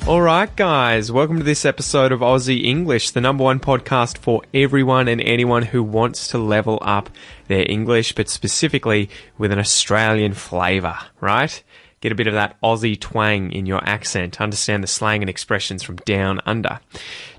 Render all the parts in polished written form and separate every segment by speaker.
Speaker 1: All right, guys, welcome to this episode of Aussie English, the number one podcast for everyone and anyone who wants to level up their English, but specifically with an Australian flavour, right? Get a bit of that Aussie twang in your accent, understand the slang and expressions from down under.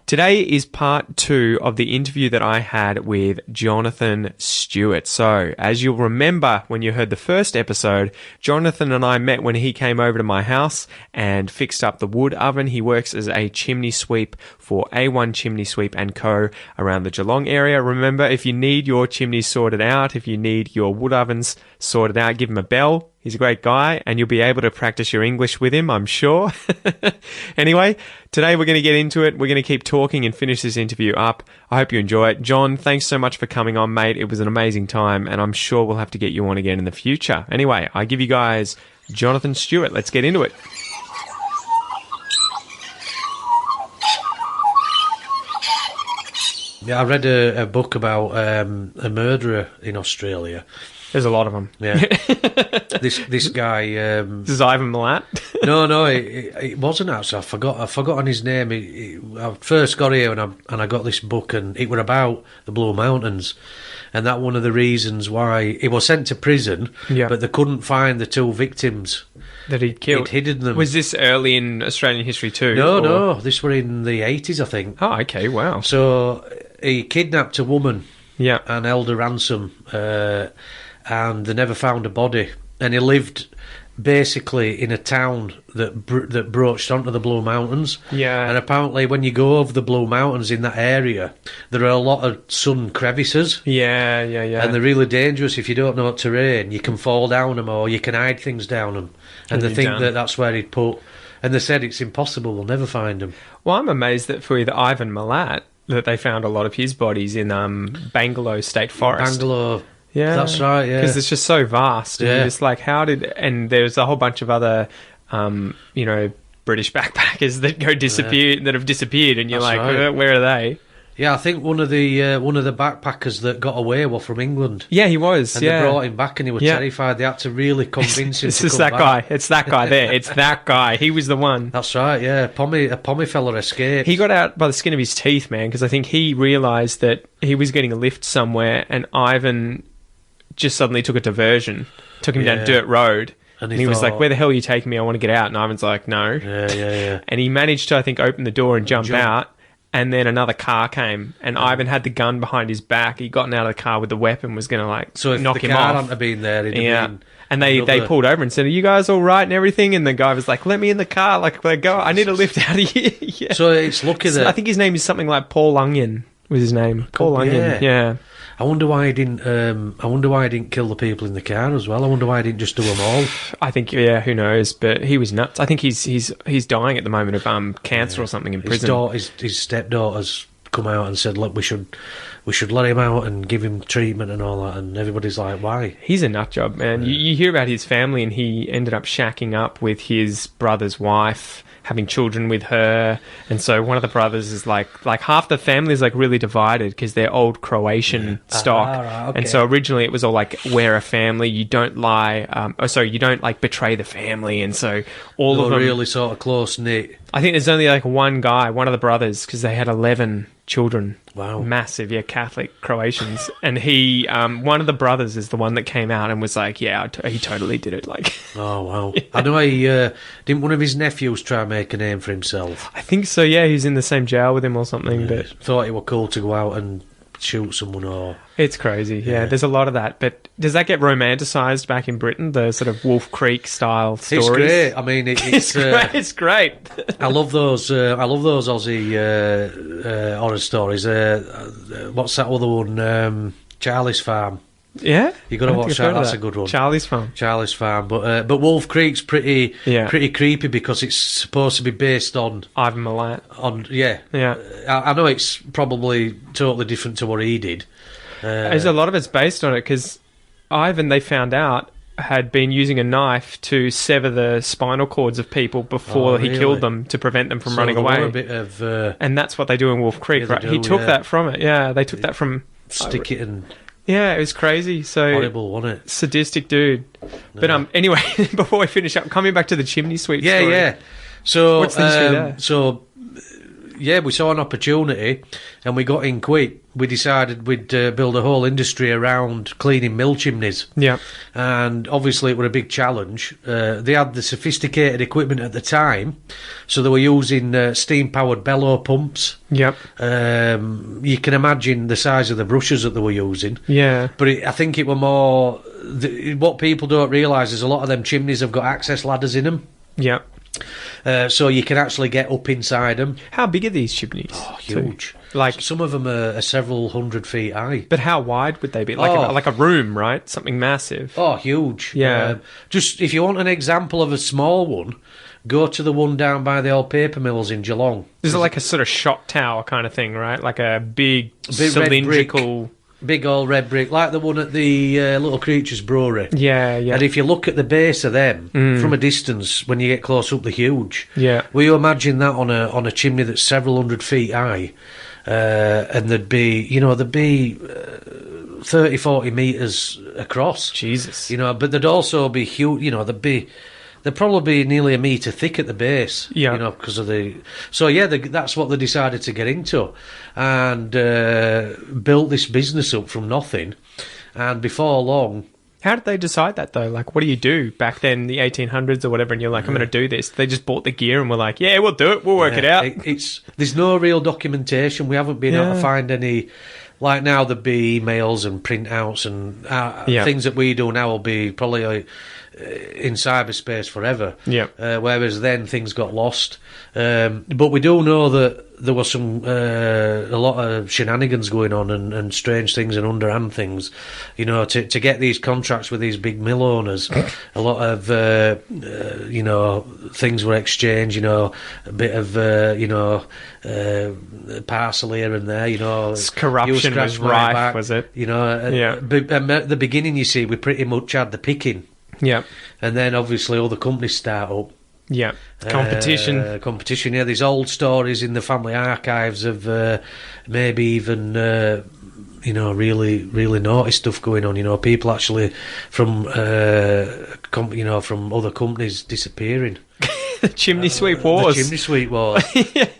Speaker 1: Today is part 2 of the interview that I had with Jonathan Stewart. So, as you'll remember when you heard the first episode, Jonathan and I met when he came over to my house and fixed up the wood oven. He works as a chimney sweep for A1 Chimney Sweep & Co. around the Geelong area. Remember, if you need your chimneys sorted out, if you need your wood ovens sorted out, give him a bell. He's a great guy, and you'll be able to practice your English with him, I'm sure. Anyway, today we're going to get into it. We're going to keep talking and finish this interview up. I hope you enjoy it. John, thanks so much for coming on, mate. It was an amazing time, and I'm sure we'll have to get you on again in the future. Anyway, I give you guys Jonathan Stewart. Let's get into it.
Speaker 2: Yeah, I read a book about a murderer in Australia.
Speaker 1: There's a lot of them.
Speaker 2: Yeah. This guy...
Speaker 1: This is Ivan Milat?
Speaker 2: No, it wasn't actually. I forgot on his name. I first got here and I got this book, and it were about the Blue Mountains, and that one of the reasons why he was sent to prison, but they couldn't find the 2 victims
Speaker 1: that he'd killed.
Speaker 2: He'd hidden them.
Speaker 1: Was this early in Australian history too?
Speaker 2: No, this were in the 80s, I think.
Speaker 1: Oh, okay, wow.
Speaker 2: So he kidnapped a woman and held her ransom, and they never found a body. And he lived basically in a town that broached onto the Blue Mountains.
Speaker 1: Yeah.
Speaker 2: And apparently when you go over the Blue Mountains in that area, there are a lot of sun crevices.
Speaker 1: Yeah.
Speaker 2: And they're really dangerous if you don't know terrain. You can fall down them or you can hide things down them. And they think that's where he'd put... And they said it's impossible, they'll never find him.
Speaker 1: Well, I'm amazed that for either Ivan Milat, that they found a lot of his bodies in Bangalore State Forest.
Speaker 2: Bangalore...
Speaker 1: Yeah,
Speaker 2: that's right. Yeah,
Speaker 1: because it's just so vast. And you're just like, how did? And there's a whole bunch of other, British backpackers that that have disappeared, and you're
Speaker 2: that's
Speaker 1: where are they?
Speaker 2: Yeah, I think one of the backpackers that got away were from England.
Speaker 1: Yeah, he was.
Speaker 2: And they brought him back, and he was terrified. They had to really convince him.
Speaker 1: It's just that guy. It's that guy there. It's that guy. He was the one.
Speaker 2: That's right. Yeah, a pommy fella escaped.
Speaker 1: He got out by the skin of his teeth, man, because I think he realised that he was getting a lift somewhere, and Ivan just suddenly took a diversion, took him down dirt road, and he was like, "Where the hell are you taking me? I want to get out." And Ivan's like, "No."
Speaker 2: Yeah.
Speaker 1: And he managed to, I think, open the door and jump out, and then another car came, and Ivan had the gun behind his back. He'd gotten out of the car with the weapon, was going to knock him off.
Speaker 2: So if the car hadn't been there, it'd have been...
Speaker 1: And they pulled over and said, "Are you guys all right?" and everything. And the guy was like, "Let me in the car. Like, go. I need a lift out of here." Yeah.
Speaker 2: So it's lucky that...
Speaker 1: I think his name is something like Paul Onion was his name. Paul Onion. Yeah.
Speaker 2: I wonder why he didn't. I wonder why he didn't kill the people in the car as well. I wonder why he didn't just do them all.
Speaker 1: I think, who knows? But he was nuts. I think he's dying at the moment of cancer or something in prison.
Speaker 2: His stepdaughter's come out and said, "Look, we should let him out and give him treatment and all that." And everybody's like, "Why?" He's
Speaker 1: a nut job, man. You hear about his family, and he ended up shacking up with his brother's wife, having children with her, and so one of the brothers is like half the family is like really divided because they're old Croatian stock,
Speaker 2: right, okay.
Speaker 1: And so originally it was all like, we're a family, you don't lie, you don't like betray the family, and so all of them
Speaker 2: really sort of close knit.
Speaker 1: I think there's only like one guy, one of the brothers, because they had 11 children.
Speaker 2: Wow.
Speaker 1: Massive, Catholic Croatians. And he, one of the brothers is the one that came out and was like, he totally did it. Like,
Speaker 2: oh, wow. Yeah. I know didn't one of his nephews try and make a name for himself?
Speaker 1: I think so, yeah. He's in the same jail with him or something. But
Speaker 2: thought it were cool to go out and shoot someone or...
Speaker 1: It's crazy, yeah. There's a lot of that. But does that get romanticised back in Britain, the sort of Wolf Creek style stories?
Speaker 2: It's great. I mean, it's
Speaker 1: great. It's great.
Speaker 2: I love those Aussie horror stories. What's that other one? Charlie's Farm.
Speaker 1: Yeah,
Speaker 2: you got to watch that. That's a good one.
Speaker 1: Charlie's Farm.
Speaker 2: But Wolf Creek's pretty creepy because it's supposed to be based on
Speaker 1: Ivan Milat.
Speaker 2: I know it's probably totally different to what he did.
Speaker 1: There's a lot of it's based on it because Ivan, they found out, had been using a knife to sever the spinal cords of people before he killed them to prevent them from running away.
Speaker 2: A bit of,
Speaker 1: and that's what they do in Wolf Creek, right? He took that from it. Yeah, they took that from...
Speaker 2: Stick it and...
Speaker 1: Yeah, it was crazy. So
Speaker 2: horrible, wasn't it?
Speaker 1: Sadistic dude. No. But anyway, before we finish up, coming back to the chimney sweep story.
Speaker 2: Yeah. So,
Speaker 1: What's the history there?
Speaker 2: Yeah, we saw an opportunity and we got in quick. We decided we'd build a whole industry around cleaning mill chimneys.
Speaker 1: Yeah.
Speaker 2: And obviously it was a big challenge. They had the sophisticated equipment at the time, so they were using steam-powered bellow pumps.
Speaker 1: Yep.
Speaker 2: You can imagine the size of the brushes that they were using.
Speaker 1: Yeah.
Speaker 2: But I think it were more... what people don't realise is a lot of them chimneys have got access ladders in them.
Speaker 1: Yep.
Speaker 2: So you can actually get up inside them.
Speaker 1: How big are these chimneys?
Speaker 2: Oh, huge.
Speaker 1: Like,
Speaker 2: some of them are several 100 feet high.
Speaker 1: but how wide would they be? Like a room, right? Something massive.
Speaker 2: Oh, huge.
Speaker 1: Yeah.
Speaker 2: Just if you want an example of a small one, go to the one down by the old paper mills in Geelong.
Speaker 1: This is like a sort of shot tower kind of thing, right? Like a big
Speaker 2: red
Speaker 1: cylindrical...
Speaker 2: Big old red brick, like the one at the Little Creatures Brewery.
Speaker 1: Yeah, yeah.
Speaker 2: And if you look at the base of them from a distance, when you get close up, they're huge.
Speaker 1: Yeah.
Speaker 2: Will you imagine that on a chimney that's several 100 feet high, and there'd be 30, 40 metres across.
Speaker 1: Jesus.
Speaker 2: But there'd also be huge. They'd probably be nearly a metre thick at the base.
Speaker 1: Yeah.
Speaker 2: Because of the... So, yeah, that's what they decided to get into. And built this business up from nothing. And before long...
Speaker 1: How did they decide that, though? Like, what do you do back then, the 1800s or whatever, and you're like, I'm going to do this? They just bought the gear and were like, yeah, we'll do it. We'll work it out.
Speaker 2: There's no real documentation. We haven't been able to find any... Like now, there'd be emails and printouts and things that we do now will be probably in cyberspace forever.
Speaker 1: Yeah.
Speaker 2: Whereas then things got lost. But we do know that there was a lot of shenanigans going on and strange things and underhand things. To get these contracts with these big mill owners, a lot of things were exchanged. A bit of parcel here and there.
Speaker 1: Corruption was rife, was it?
Speaker 2: At the beginning, you see, we pretty much had the picking.
Speaker 1: Yeah.
Speaker 2: And then obviously all the companies start up.
Speaker 1: Yeah. Competition.
Speaker 2: Competition, yeah. There's old stories in the family archives of maybe even, really, really naughty stuff going on. People actually from, from other companies disappearing.
Speaker 1: The chimney sweep wars.
Speaker 2: The chimney sweep wars.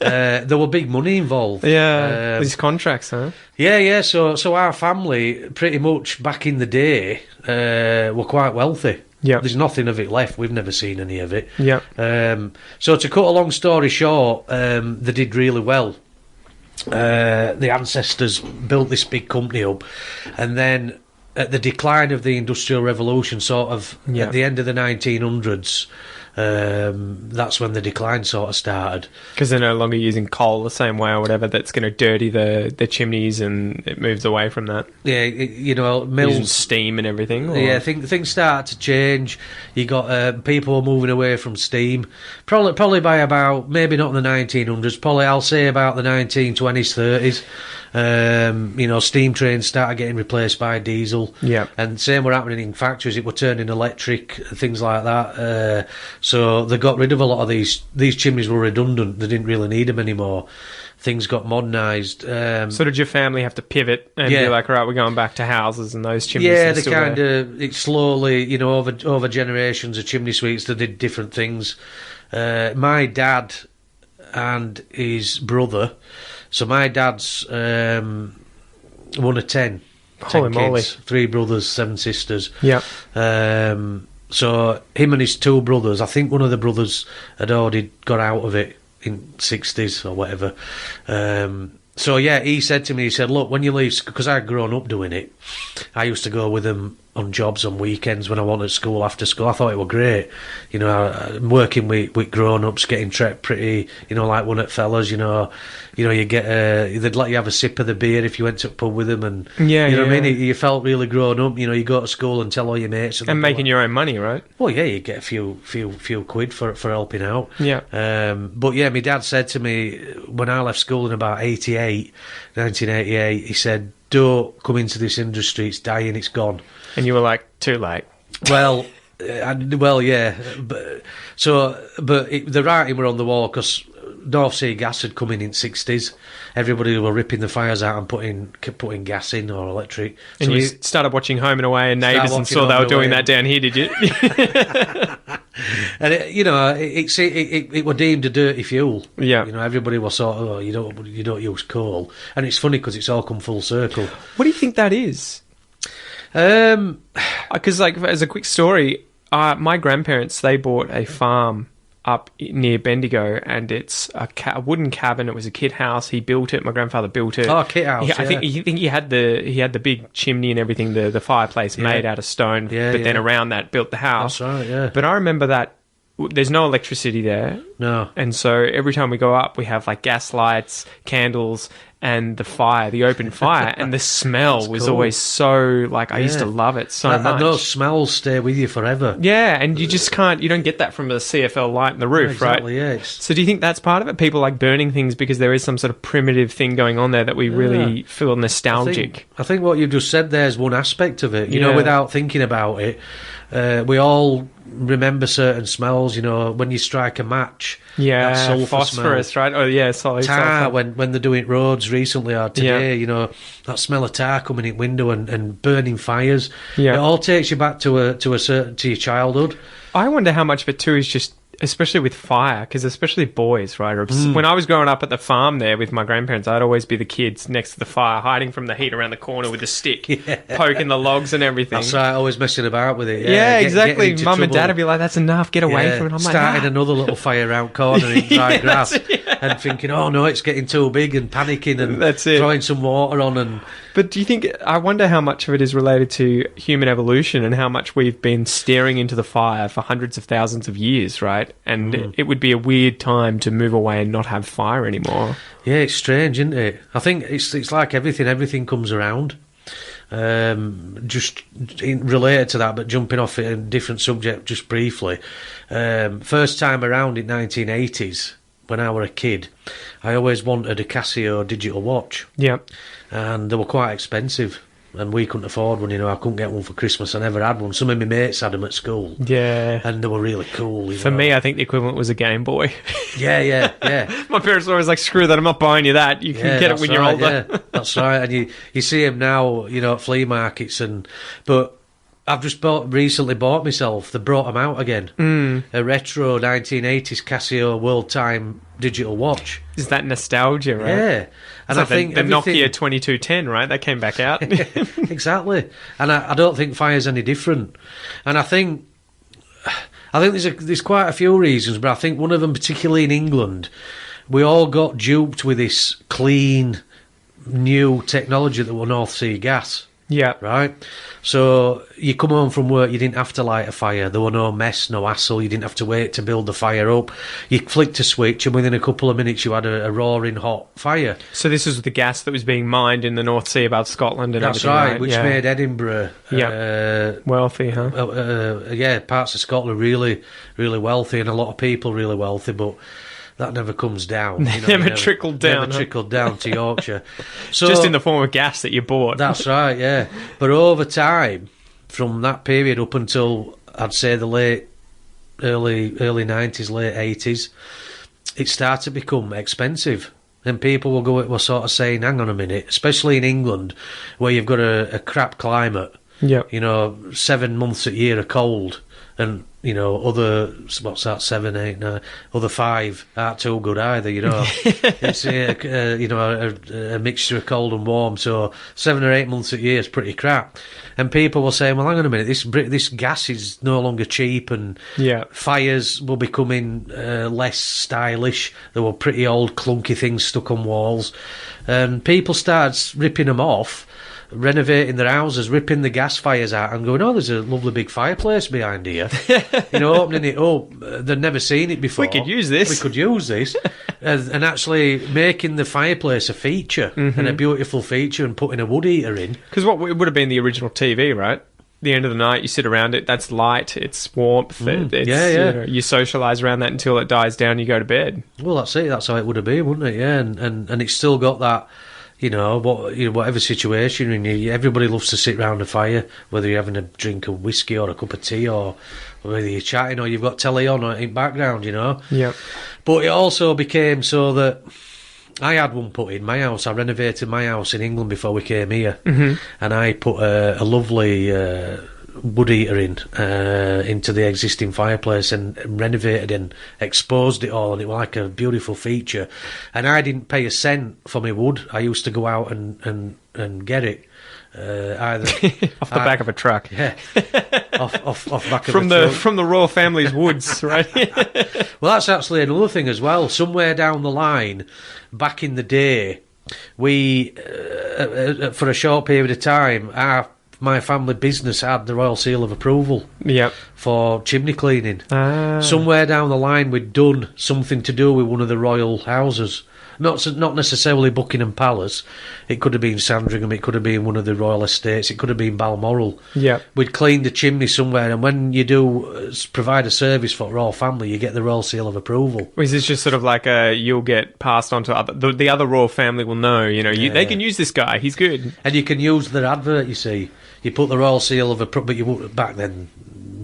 Speaker 2: There were big money involved.
Speaker 1: Yeah, these contracts, huh?
Speaker 2: Yeah. So our family, pretty much back in the day, were quite wealthy.
Speaker 1: Yeah.
Speaker 2: There's nothing of it left. We've never seen any of it.
Speaker 1: Yeah.
Speaker 2: So to cut a long story short, they did really well. The ancestors built this big company up, and then at the decline of the Industrial Revolution, sort of at the end of the 1900s, that's when the decline sort of started.
Speaker 1: Because they're no longer using coal the same way or whatever that's going to dirty the chimneys, and it moves away from that.
Speaker 2: Yeah, mills...
Speaker 1: Using steam and everything? Or?
Speaker 2: Yeah, things started to change. You got people moving away from steam. Probably by about, maybe not in the 1900s, probably I'll say about the 1920s, 30s. Steam trains started getting replaced by diesel.
Speaker 1: Yeah. And
Speaker 2: same were happening in factories. It were turning electric, things like that. So they got rid of a lot of these chimneys were redundant. They didn't really need them anymore. Things got modernised.
Speaker 1: So did your family have to pivot and be like, all right, we're going back to houses and those chimneys?
Speaker 2: Yeah, they kind of, it slowly, over generations of chimney sweeps, they did different things. My dad and his brother, so my dad's one of 10
Speaker 1: Holy moly.
Speaker 2: kids, 3 brothers, 7 sisters.
Speaker 1: Yeah.
Speaker 2: So him and his 2 brothers, I think one of the brothers had already got out of it in 60s or whatever. So yeah, he said to me, he said, look, when you leave, because I'd grown up doing it, I used to go with him on jobs on weekends when I wanted school, after school. I thought it was great. Working with grown-ups, getting treated pretty, like one at fellas, you get they'd let you have a sip of the beer if you went to a pub with them, and what I mean? You felt really grown up. You go to school and tell all your mates.
Speaker 1: And making your own money, right?
Speaker 2: Well, yeah, you get a few quid for helping out.
Speaker 1: Yeah.
Speaker 2: But yeah, my dad said to me when I left school in about 1988, he said, don't come into this industry, it's dying, it's gone.
Speaker 1: And you were like, too late.
Speaker 2: Well, yeah. But the writing were on the wall, because North Sea gas had come in 60s. Everybody were ripping the fires out and putting gas in, or electric.
Speaker 1: And so you started watching Home and Away and Neighbours and saw they were doing that down here, did you?
Speaker 2: And it were deemed a dirty fuel.
Speaker 1: Yeah.
Speaker 2: Everybody was sort of, you don't use coal, and it's funny because it's all come full circle.
Speaker 1: What do you think that is? Because, as a quick story, my grandparents, they bought a farm up near Bendigo, and it's a wooden cabin. It was a kit house. He built it. My grandfather built it.
Speaker 2: Oh, kit house.
Speaker 1: I think he had the big chimney and everything, the fireplace made out of stone. But then around that built the house.
Speaker 2: That's right. Yeah.
Speaker 1: But I remember that there's no electricity there.
Speaker 2: No.
Speaker 1: And so every time we go up, we have gas lights, candles, and the open fire, and the smell was always so, I used to love it so much.
Speaker 2: And those smells stay with you forever.
Speaker 1: Yeah, and you just you don't get that from a CFL light in the roof, right?
Speaker 2: Exactly, yeah.
Speaker 1: So do you think that's part of it? People like burning things because there is some sort of primitive thing going on there that we really feel nostalgic?
Speaker 2: I think what you've just said there is one aspect of it, without thinking about it. We all remember certain smells, when you strike a match.
Speaker 1: Yeah,
Speaker 2: that sulphur
Speaker 1: phosphorus,
Speaker 2: smell.
Speaker 1: right? Oh, yeah, solid
Speaker 2: tar,
Speaker 1: sulphur.
Speaker 2: when they're doing roads recently or today, that smell of tar coming in window and burning fires.
Speaker 1: Yeah.
Speaker 2: It all takes you back to your childhood.
Speaker 1: I wonder how much of it too is just, especially with fire, because especially boys, right? When I was growing up at the farm there with my grandparents, I'd always be the kids next to the fire, hiding from the heat around the corner with a stick, poking the logs and everything.
Speaker 2: That's right, always messing about with it.
Speaker 1: Yeah, exactly.
Speaker 2: Getting
Speaker 1: Mum
Speaker 2: into
Speaker 1: and Dad
Speaker 2: trouble.
Speaker 1: would be like, "That's enough, get away from it." I'm
Speaker 2: starting another little fire around corner in dry grass, and thinking, "Oh no, it's getting too big," and panicking and
Speaker 1: That's it.
Speaker 2: throwing some water on. And
Speaker 1: But do you think, I wonder how much of it is related to human evolution and how much we've been staring into the fire for hundreds of thousands of years, right? And it would be a weird time to move away and not have fire anymore.
Speaker 2: yeah, it's strange, isn't it? I think it's like everything comes around. Just related to that, but jumping off it, a different subject just briefly. First time around in 1980s, when I were a kid, I always wanted a Casio digital watch.
Speaker 1: Yeah.
Speaker 2: And they were quite expensive, and we couldn't afford one. I couldn't get one for Christmas. I never had one. Some of my mates had them at school.
Speaker 1: Yeah.
Speaker 2: And they were really cool.
Speaker 1: For me, I think the equivalent was a Game Boy.
Speaker 2: Yeah.
Speaker 1: My parents were always like, "Screw that, I'm not buying you that. You can get it when you're older."
Speaker 2: Yeah, that's right. And you see them now, at flea markets, but I've just recently bought myself. They brought them out again. A retro 1980s Casio World Time digital watch.
Speaker 1: Is that nostalgia, right?
Speaker 2: Yeah. And I think
Speaker 1: the Nokia 2210, right? That came back out.
Speaker 2: Exactly. And I don't think fire's any different. And I think there's quite a few reasons, but I think one of them, particularly in England, we all got duped with this clean, new technology that was North Sea gas.
Speaker 1: Yeah.
Speaker 2: Right? So you come home from work, you didn't have to light a fire. There were no mess, no hassle. You didn't have to wait to build the fire up. You flicked a switch, and within a couple of minutes you had a roaring hot fire.
Speaker 1: So this is the gas that was being mined in the North Sea above Scotland and
Speaker 2: That's
Speaker 1: everything,
Speaker 2: right, which made Edinburgh...
Speaker 1: wealthy, huh?
Speaker 2: Parts of Scotland really, really wealthy, and a lot of people really wealthy, but... that never comes down.
Speaker 1: Never trickled down.
Speaker 2: Never trickled down to Yorkshire. So,
Speaker 1: just in the form of gas that you bought.
Speaker 2: That's right, yeah. But over time, from that period up until, I'd say, the early 90s, late 80s, it started to become expensive. And people were sort of saying, hang on a minute, especially in England, where you've got a crap climate.
Speaker 1: Yeah.
Speaker 2: 7 months a year are cold. And, other, what's that, 7, 8, 9, other 5 aren't too good either, It's, a mixture of cold and warm, so 7 or 8 months a year is pretty crap. And people were saying, well, hang on a minute, this gas is no longer cheap, and fires were becoming less stylish. There were pretty old, clunky things stuck on walls. And people started ripping them off, renovating their houses, ripping the gas fires out and going, oh, there's a lovely big fireplace behind here. Opening it up. They'd never seen it before.
Speaker 1: We could use this. And actually making the fireplace a feature and a beautiful feature and putting a wood heater in. Because it would have been the original TV, right? The end of the night, you sit around it, that's light, it's warmth, you socialise around that until it dies down, you go to bed.
Speaker 2: Well, that's it, that's how it would have been, wouldn't it? Yeah, and it's still got that... whatever situation you're in, everybody loves to sit round a fire, whether you're having a drink of whiskey or a cup of tea, or whether you're chatting or you've got telly on or in background,
Speaker 1: Yeah.
Speaker 2: But it also became so that I had one put in my house. I renovated my house in England before we came here, and I put a lovely wood heater into the existing fireplace and renovated and exposed it all, and it was like a beautiful feature. And I didn't pay a cent for my wood. I used to go out and get it. Either
Speaker 1: off the back of a truck,
Speaker 2: yeah, off back of
Speaker 1: from
Speaker 2: a truck.
Speaker 1: from the royal family's woods, right?
Speaker 2: Well, that's actually another thing as well. Somewhere down the line, back in the day, we for a short period of time, my family business had the royal seal of approval.
Speaker 1: Yep.
Speaker 2: For chimney cleaning. Somewhere down the line, we'd done something to do with one of the royal houses. Not necessarily Buckingham Palace. It could have been Sandringham. It could have been one of the royal estates. It could have been Balmoral.
Speaker 1: Yeah.
Speaker 2: We'd cleaned the chimney somewhere, and when you do provide a service for the royal family, you get the royal seal of approval.
Speaker 1: Is this just sort of like you'll get passed on to the other royal family will know, they can use this guy, he's good.
Speaker 2: And you can use their advert, you see. You put the royal seal of approval, but you wouldn't, back then,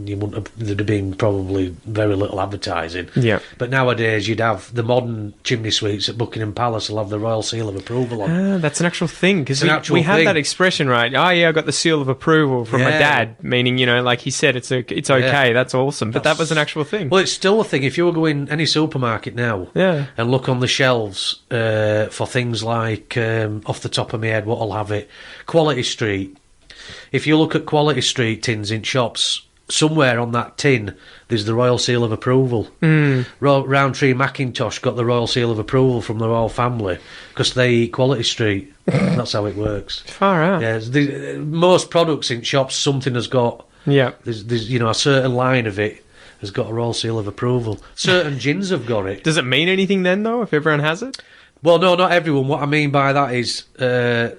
Speaker 2: there'd have been probably very little advertising.
Speaker 1: Yeah.
Speaker 2: But nowadays you'd have the modern chimney sweeps at Buckingham Palace will have the royal seal of approval on.
Speaker 1: That's an actual thing, because we
Speaker 2: thing.
Speaker 1: have that expression, right? Oh yeah, I got the seal of approval from my dad, meaning, like he said, it's okay, that's awesome. But that was an actual thing.
Speaker 2: Well, it's still a thing. If you were going any supermarket now and look on the shelves for things like, off the top of my head, what'll have it? Quality Street. If you look at Quality Street tins in shops, somewhere on that tin there's the royal seal of approval. Roundtree Mackintosh got the royal seal of approval from the royal family because they eat Quality Street. That's how it works.
Speaker 1: Far out.
Speaker 2: Yeah, most products in shops, something has got.
Speaker 1: Yeah.
Speaker 2: There's a certain line of it has got a royal seal of approval. Certain gins have got it.
Speaker 1: Does it mean anything then, though, if everyone has it?
Speaker 2: Well, no, not everyone. What I mean by that is,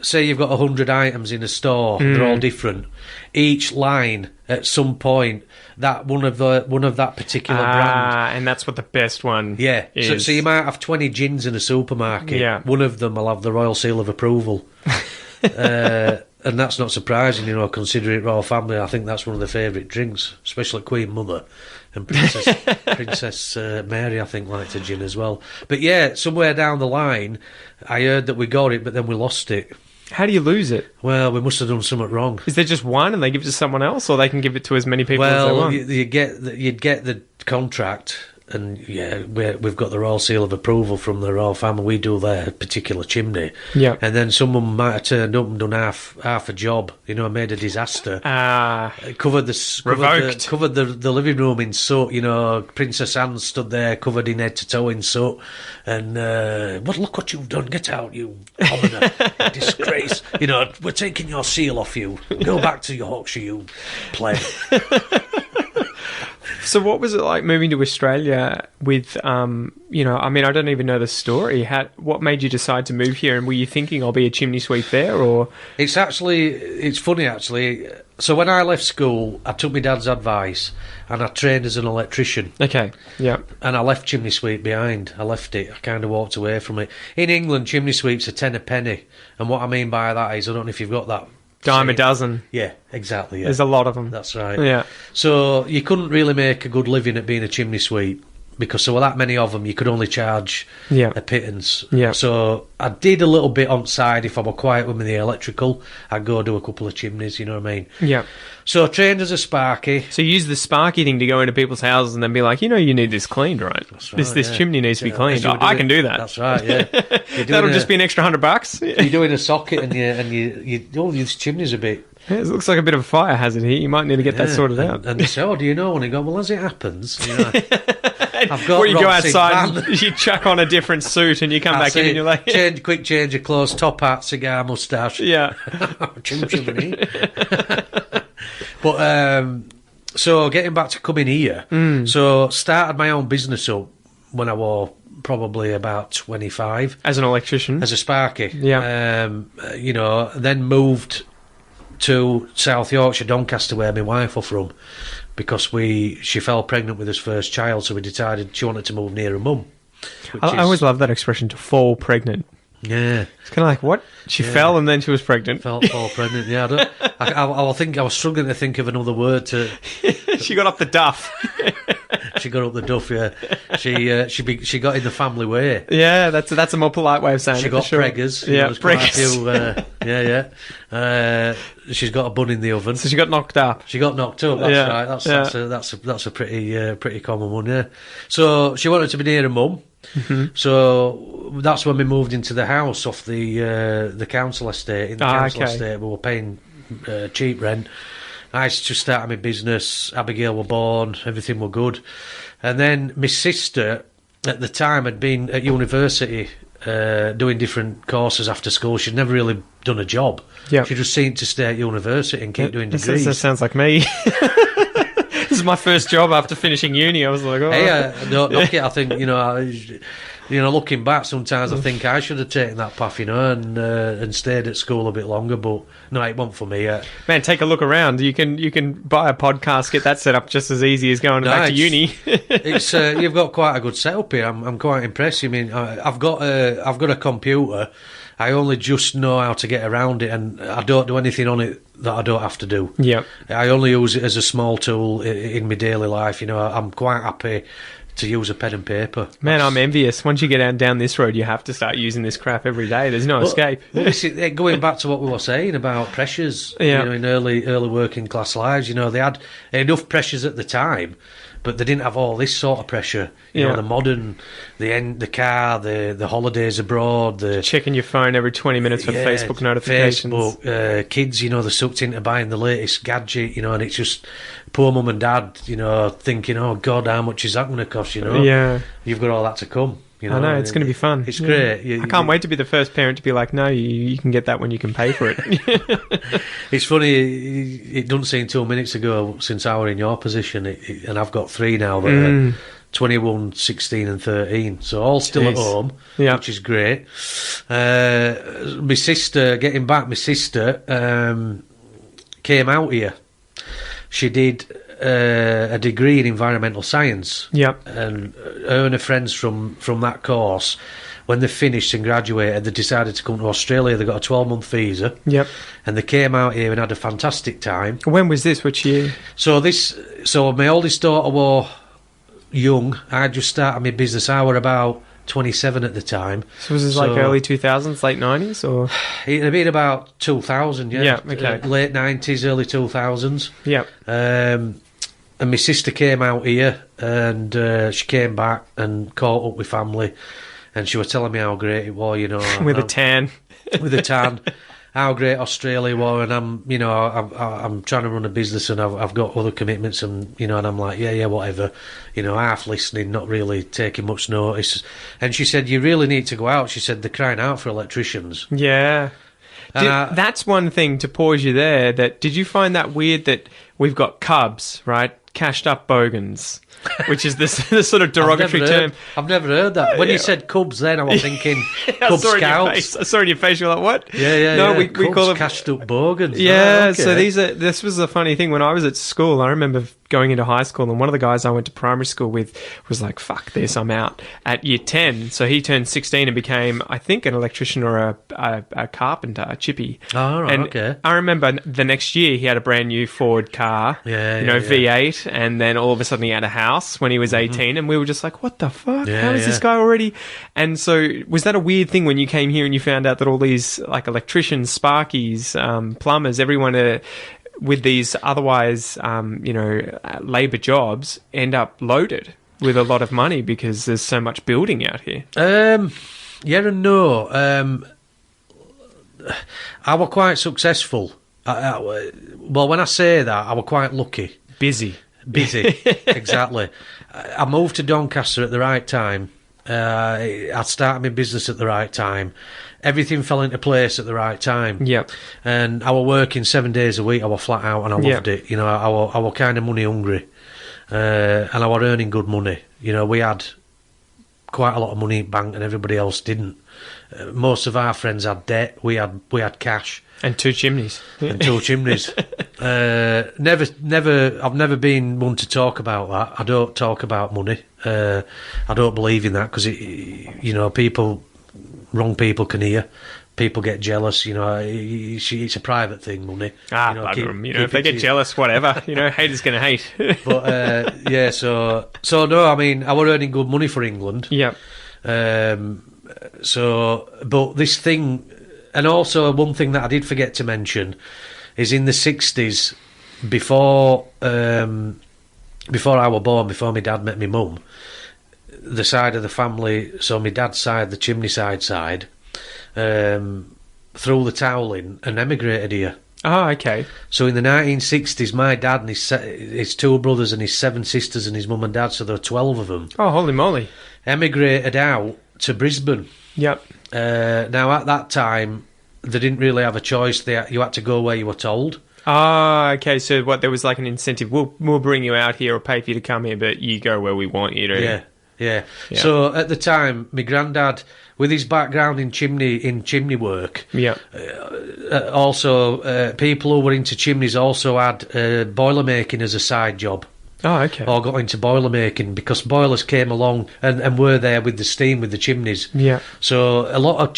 Speaker 2: say you've got 100 items in a store, they're all different. Each line, at some point, that one of that particular brand.
Speaker 1: And that's what the best one
Speaker 2: is. So you might have 20 gins in a supermarket.
Speaker 1: Yeah.
Speaker 2: One of them will have the royal seal of approval. And that's not surprising, considering royal family. I think that's one of their favourite drinks, especially Queen Mother and Princess Mary, I think, liked a gin as well. But yeah, somewhere down the line, I heard that we got it, but then we lost it.
Speaker 1: How do you lose it?
Speaker 2: Well, we must have done something wrong.
Speaker 1: Is there just one and they give it to someone else, or they can give it to as many people as they want?
Speaker 2: Well, you'd get the contract. And we've got the royal seal of approval from the royal family. We do their particular chimney.
Speaker 1: Yeah.
Speaker 2: And then someone might have turned up and done half a job. Made a disaster. Covered the living room in soot. Princess Anne stood there covered in head to toe in soot. And look what you've done. Get out, you commoner, you disgrace. We're taking your seal off you. Go back to Yorkshire, you pleb.
Speaker 1: So what was it like moving to Australia with, I don't even know the story. What made you decide to move here? And were you thinking I'll be a chimney sweep there, or? It's
Speaker 2: funny actually. So when I left school, I took my dad's advice and I trained as an electrician.
Speaker 1: Okay, yeah.
Speaker 2: And I left chimney sweep behind. I left it. I kind of walked away from it. In England, chimney sweeps are 10 a penny. And what I mean by that is, I don't know if you've got that.
Speaker 1: Dime a dozen.
Speaker 2: Yeah, exactly. Yeah.
Speaker 1: There's a lot of them.
Speaker 2: That's right.
Speaker 1: Yeah.
Speaker 2: So you couldn't really make a good living at being a chimney sweep because there were that many of them. You could only charge a pittance.
Speaker 1: Yeah.
Speaker 2: So I did a little bit on side if I were quiet with the electrical. I'd go do a couple of chimneys. You know what I mean?
Speaker 1: Yeah.
Speaker 2: So I trained as a sparky.
Speaker 1: So you use the sparky thing to go into people's houses and then be like, you need this cleaned, right?
Speaker 2: That's right.
Speaker 1: This chimney needs to be cleaned. I can do that.
Speaker 2: That's right. Yeah.
Speaker 1: That'll just be an extra $100.
Speaker 2: You're doing a socket and you this chimney's a bit.
Speaker 1: Yeah, it looks like a bit of a fire hazard here. You might need to get that sorted out.
Speaker 2: And they say, do you know? And you go, well, as it happens, I've got.
Speaker 1: Or you go outside and you chuck on a different suit and you come back in and you're like...
Speaker 2: quick change of clothes, top hat, cigar, moustache.
Speaker 1: Yeah.
Speaker 2: Chimney. But, so getting back to coming here, so started my own business up when I was probably about 25.
Speaker 1: As an electrician?
Speaker 2: As a sparky.
Speaker 1: Yeah.
Speaker 2: Then moved to South Yorkshire, Doncaster, where my wife was from, because she fell pregnant with his first child, so we decided she wanted to move near her mum.
Speaker 1: I always love that expression, to fall pregnant.
Speaker 2: Yeah.
Speaker 1: It's kind of like, what? She fell and then she was pregnant.
Speaker 2: Fall pregnant, yeah. I was struggling to think of another word to...
Speaker 1: She got up the duff.
Speaker 2: She got up the duff, yeah. She got in the family way.
Speaker 1: Yeah, that's a more polite way of saying it.
Speaker 2: She got
Speaker 1: sure.
Speaker 2: preggers.
Speaker 1: Yeah, preggers.
Speaker 2: yeah. She's got a bun in the oven.
Speaker 1: So she got knocked up.
Speaker 2: She got knocked up. That's
Speaker 1: Yeah,
Speaker 2: right.
Speaker 1: yeah.
Speaker 2: That's a pretty common one. Yeah. So she wanted to be near her mum.
Speaker 1: Mm-hmm.
Speaker 2: So that's when we moved into the house off the council estate. In the council
Speaker 1: okay.
Speaker 2: estate, we were paying cheap rent. I just started my business. Abigail were born. Everything were good. And then my sister at the time had been at university doing different courses after school. She'd never really done a job.
Speaker 1: Yeah.
Speaker 2: She just seemed to stay at university and keep doing degrees.
Speaker 1: That sounds like me. This is my first job after finishing uni. I was like, oh.
Speaker 2: Hey, don't knock it. I think, looking back, sometimes I think I should have taken that path, and stayed at school a bit longer. But no, it wasn't for me.
Speaker 1: Man, take a look around. You can buy a podcast, get that set up just as easy as going back to uni.
Speaker 2: It's you've got quite a good setup here. I'm quite impressed. I mean, I've got a computer. I only just know how to get around it, and I don't do anything on it that I don't have to do.
Speaker 1: Yeah,
Speaker 2: I only use it as a small tool in my daily life. I'm quite happy to use a pen and paper.
Speaker 1: Man, I'm envious. Once you get down this road, you have to start using this crap every day. There's no escape.
Speaker 2: Well, going back to what we were saying about pressures, in early working class lives, they had enough pressures at the time, but they didn't have all this sort of pressure. The modern, the car, the holidays abroad, the
Speaker 1: checking your phone every 20 minutes for Facebook notifications.
Speaker 2: Facebook, kids, they're sucked into buying the latest gadget, and it's just poor mum and dad, thinking, oh God, how much is that going to cost?
Speaker 1: Yeah,
Speaker 2: you've got all that to come.
Speaker 1: I know, it's going to be fun.
Speaker 2: It's great.
Speaker 1: I can't wait to be the first parent to be like, no, you can get that when you can pay for it.
Speaker 2: It's funny, it doesn't seem 2 minutes ago since I were in your position, and I've got three now that are 21, 16 and 13, so all still at home, which is great. My sister came out here. She did a degree in environmental science.
Speaker 1: Yep.
Speaker 2: And her and her friends from that course, when they finished and graduated, they decided to come to Australia. They got a 12-month visa.
Speaker 1: Yep.
Speaker 2: And they came out here and had a fantastic time.
Speaker 1: When was this? Which year?
Speaker 2: So my oldest daughter was young. I just started my business. I were about 27 at the time.
Speaker 1: So was this like early 2000s, late 90s, or?
Speaker 2: It had been about 2000, yeah.
Speaker 1: Yeah, okay.
Speaker 2: Late 90s, early 2000s.
Speaker 1: Yeah.
Speaker 2: And my sister came out here, and she came back and caught up with family, and she was telling me how great it was,
Speaker 1: with a tan.
Speaker 2: With a tan. How great Australia was, and I'm trying to run a business, and I've got other commitments, and and I'm like, yeah, whatever, half listening, not really taking much notice. And she said, you really need to go out. She said, they're crying out for electricians.
Speaker 1: Yeah. That's one thing, to pause you there. Did you find that weird that we've got cubs, right? Cashed up bogans, which is the sort of derogatory term.
Speaker 2: I've never heard that. When you said cubs, then I was thinking Cub Scouts.
Speaker 1: I saw it in your face. You're like, what?
Speaker 2: Yeah.
Speaker 1: No,
Speaker 2: we
Speaker 1: call them
Speaker 2: cashed up bogans.
Speaker 1: Yeah.
Speaker 2: Oh, okay.
Speaker 1: So this was a funny thing when I was at school. I remember going into high school, and one of the guys I went to primary school with was like, fuck this, I'm out at year 10. So he turned 16 and became, I think, an electrician or a carpenter, a chippy.
Speaker 2: Oh, right,
Speaker 1: and
Speaker 2: okay.
Speaker 1: I remember the next year he had a brand new Ford car, V8, and then all of a sudden he had a house when he was 18, and we were just like, what the fuck? How is this guy already? And so was that a weird thing when you came here and you found out that all these like electricians, sparkies, plumbers, everyone with these otherwise, labour jobs end up loaded with a lot of money because there's so much building out here?
Speaker 2: Yeah and no. I were quite successful. Well, when I say that, I were quite lucky.
Speaker 1: Busy,
Speaker 2: exactly. I moved to Doncaster at the right time. I started my business at the right time. Everything fell into place at the right time.
Speaker 1: Yep.
Speaker 2: And I were working 7 days a week. I were flat out, and I loved it. I were kind of money hungry, and I were earning good money. We had quite a lot of money in bank, and everybody else didn't. Most of our friends had debt. We had cash.
Speaker 1: And two chimneys.
Speaker 2: And two chimneys. I've never been one to talk about that. I don't talk about money. I don't believe in that because wrong people can hear. People get jealous. It's a private thing, money.
Speaker 1: If they get jealous, whatever. Haters gonna hate.
Speaker 2: But so no. I mean, I were earning good money for England.
Speaker 1: Yeah.
Speaker 2: But this thing And also, one thing that I did forget to mention is in the 60s, before I was born, before my dad met my mum, the side of the family, so my dad's side, the Chimney side, threw the towel in and emigrated here.
Speaker 1: Oh, okay.
Speaker 2: So in the 1960s, my dad and his two brothers and his 7 sisters and his mum and dad, so there were 12 of them,
Speaker 1: Oh, holy moly.
Speaker 2: emigrated out to Brisbane.
Speaker 1: Yep.
Speaker 2: Now, at that time, they didn't really have a choice. You had to go where you were told.
Speaker 1: Ah, okay. So there was like an incentive. We'll bring you out here or pay for you to come here, but you go where we want you to.
Speaker 2: Yeah. So at the time, my granddad, with his background in chimney work, also people who were into chimneys also had boiler making as a side job.
Speaker 1: Oh, okay.
Speaker 2: Or got into boiler making because boilers came along and were there with the steam with the chimneys.
Speaker 1: Yeah.
Speaker 2: So a lot of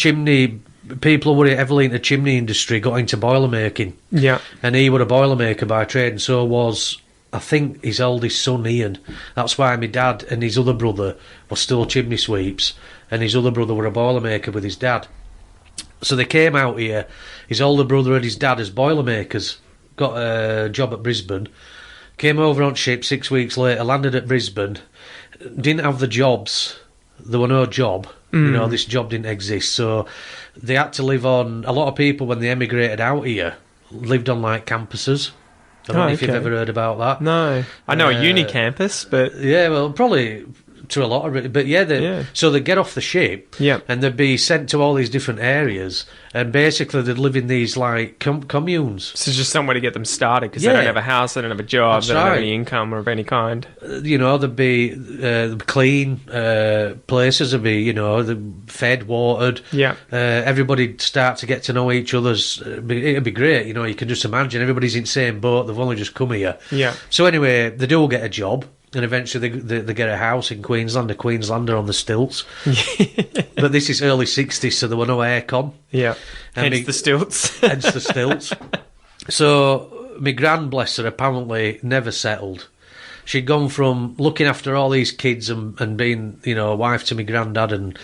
Speaker 2: people who were heavily into chimney industry got into boiler making.
Speaker 1: Yeah.
Speaker 2: And he was a boiler maker by trade, and so was, I think, his eldest son Ian. That's why my dad and his other brother were still chimney sweeps, and his other brother were a boiler maker with his dad. So they came out here, his older brother and his dad as boiler makers, got a job at Brisbane, came over on ship 6 weeks later, landed at Brisbane, didn't have the jobs, there were no job, this job didn't exist, so they had to live on, a lot of people when they emigrated out here, lived on like campuses. I don't know if you've ever heard about that.
Speaker 1: No. I know a uni campus, but...
Speaker 2: Yeah, well, probably to a lot of it. But so they'd get off the ship and they'd be sent to all these different areas, and basically they'd live in these like communes.
Speaker 1: So it's just somewhere to get them started, because they don't have a house, they don't have a job, they don't have any income of any kind.
Speaker 2: There'd be clean places, there'd be, fed, watered.
Speaker 1: Yeah.
Speaker 2: Everybody'd start to get to know each other's. It'd be great, you can just imagine everybody's in the same boat, they've only just come here.
Speaker 1: Yeah.
Speaker 2: So anyway, they do get a job. And eventually they get a house in Queensland, a Queenslander on the stilts. But this is early 60s, so there were no aircon.
Speaker 1: Yeah, hence the stilts.
Speaker 2: Hence the stilts. So my gran, bless her, apparently never settled. She'd gone from looking after all these kids and being, a wife to my granddad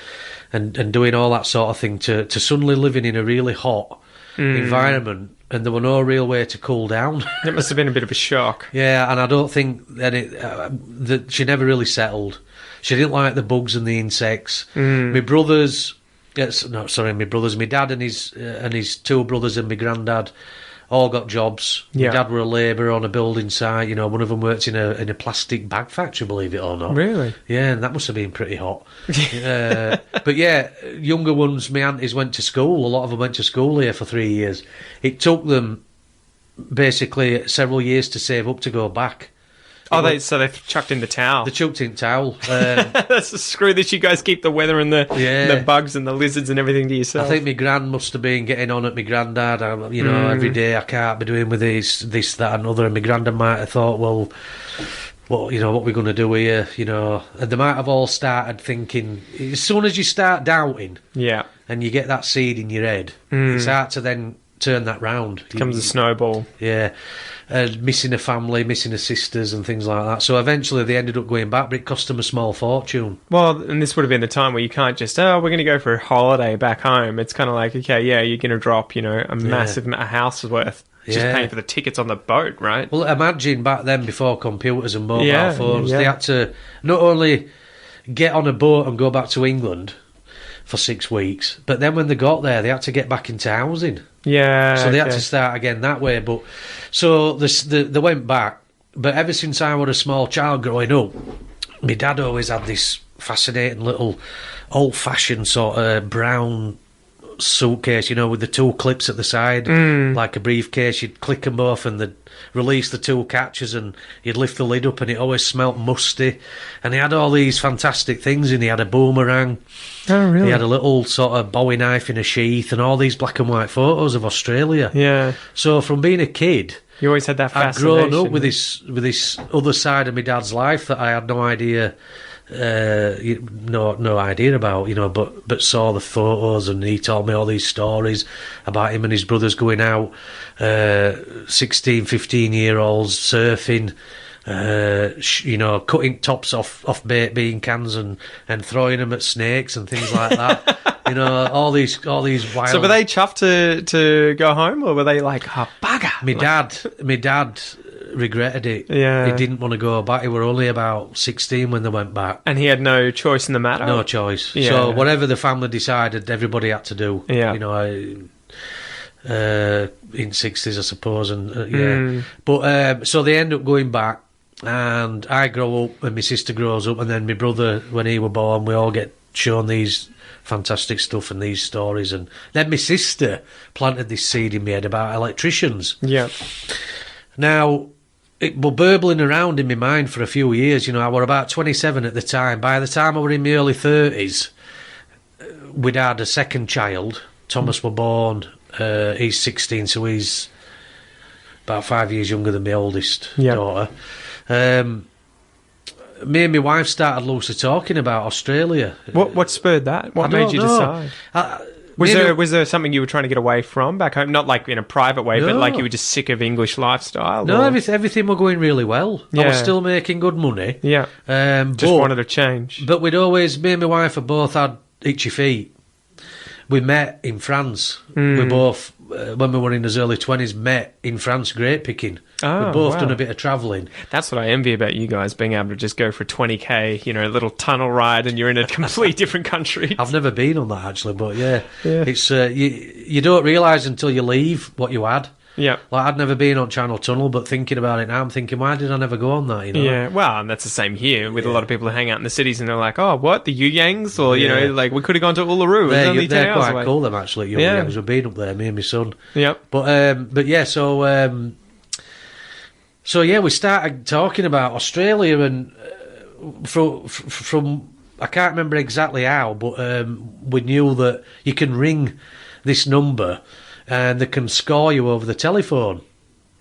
Speaker 2: and doing all that sort of thing to suddenly living in a really hot environment. And there were no real way to cool down.
Speaker 1: It must have been a bit of a shock.
Speaker 2: Yeah, and I don't think that she never really settled. She didn't like the bugs and the insects. My brothers, my dad and his two brothers and my granddad all got jobs.
Speaker 1: Yeah.
Speaker 2: My dad were a labourer on a building site. One of them worked in a plastic bag factory, believe it or not.
Speaker 1: Really?
Speaker 2: Yeah, and that must have been pretty hot. But yeah, younger ones, my aunties went to school. A lot of them went to school here for 3 years. It took them basically several years to save up to go back.
Speaker 1: So they chucked in the towel.
Speaker 2: They chucked in towel.
Speaker 1: Screw this, you guys keep the weather and the bugs and the lizards and everything to yourself.
Speaker 2: I think my gran must have been getting on at my granddad. Every day I can't be doing with this, that and other. And my granddad might have thought, well, what are we going to do here? And they might have all started thinking, as soon as you start doubting and you get that seed in your head, it's hard to then turn that round.
Speaker 1: It becomes a snowball.
Speaker 2: Yeah. Missing a family, missing a sisters and things like that. So eventually they ended up going back, but it cost them a small fortune.
Speaker 1: Well, and this would have been the time where you can't just, we're going to go for a holiday back home. It's kind of like, okay, you're going to drop, a massive house's worth. Just paying for the tickets on the boat, right?
Speaker 2: Well, imagine back then, before computers and mobile phones, they had to not only get on a boat and go back to England for 6 weeks, but then when they got there, they had to get back into housing.
Speaker 1: Yeah.
Speaker 2: So they had to start again that way. But so they went back. But ever since I was a small child growing up, my dad always had this fascinating little old-fashioned sort of brown suitcase, with the two clips at the side, like a briefcase. You'd click them both and they'd release the two catches and you'd lift the lid up and it always smelt musty. And he had all these fantastic things in. He had a boomerang.
Speaker 1: Oh, really?
Speaker 2: He had a little sort of Bowie knife in a sheath and all these black and white photos of Australia.
Speaker 1: Yeah.
Speaker 2: So from being a kid,
Speaker 1: you always had that fascination.
Speaker 2: I'd grown up with this other side of my dad's life that I had no idea no idea about, but saw the photos, and he told me all these stories about him and his brothers going out, 16, 15-year-olds surfing, cutting tops off baked bean cans and throwing them at snakes and things like that. All these wild.
Speaker 1: So were they chuffed to go home, or were they like, oh, bugger?
Speaker 2: My dad regretted it.
Speaker 1: Yeah.
Speaker 2: He didn't want to go back. He were only about 16 when they went back.
Speaker 1: And he had no choice in the matter?
Speaker 2: No choice.
Speaker 1: Yeah.
Speaker 2: So whatever the family decided, everybody had to do.
Speaker 1: Yeah.
Speaker 2: In 60s, I suppose. And But so they end up going back, and I grow up, and my sister grows up, and then my brother, when he were born, we all get shown these fantastic stuff and these stories. And then my sister planted this seed in my head about electricians.
Speaker 1: Yeah.
Speaker 2: Now, it was burbling around in my mind for a few years. I were about 27 at the time. By the time I were in my early 30s, we'd had a second child. Thomas were born. He's 16, so he's about 5 years younger than my oldest daughter. Me and my wife started loosely talking about Australia.
Speaker 1: What spurred that? What made you decide? Was there something you were trying to get away from back home? Not like in a private way, but like you were just sick of English lifestyle?
Speaker 2: No, everything were going really well.
Speaker 1: Yeah.
Speaker 2: I was still making good money.
Speaker 1: Yeah. Just wanted a change.
Speaker 2: But me and my wife have both had itchy feet. We met in France. We both, when we were in his early 20s, met in France grape picking. We've both done a bit of travelling. That's
Speaker 1: what I envy about you guys, being able to just go for a 20k, a little tunnel ride, and you're in a completely different country.
Speaker 2: I've never been on that, actually, but yeah. It's you don't realise until you leave what you had.
Speaker 1: Yeah.
Speaker 2: Like, I'd never been on Channel Tunnel, but thinking about it now, I'm thinking, why did I never go on that,
Speaker 1: Yeah, well, and that's the same here with a lot of people who hang out in the cities, and they're like, oh, what, the Yuyangs? Or, like, we could have gone to Uluru.
Speaker 2: They're quite cool, them, actually, Yuyangs. We've been up there, me and my son.
Speaker 1: Yep.
Speaker 2: But yeah, so we started talking about Australia, and from I can't remember exactly how, but we knew that you can ring this number and they can score you over the telephone.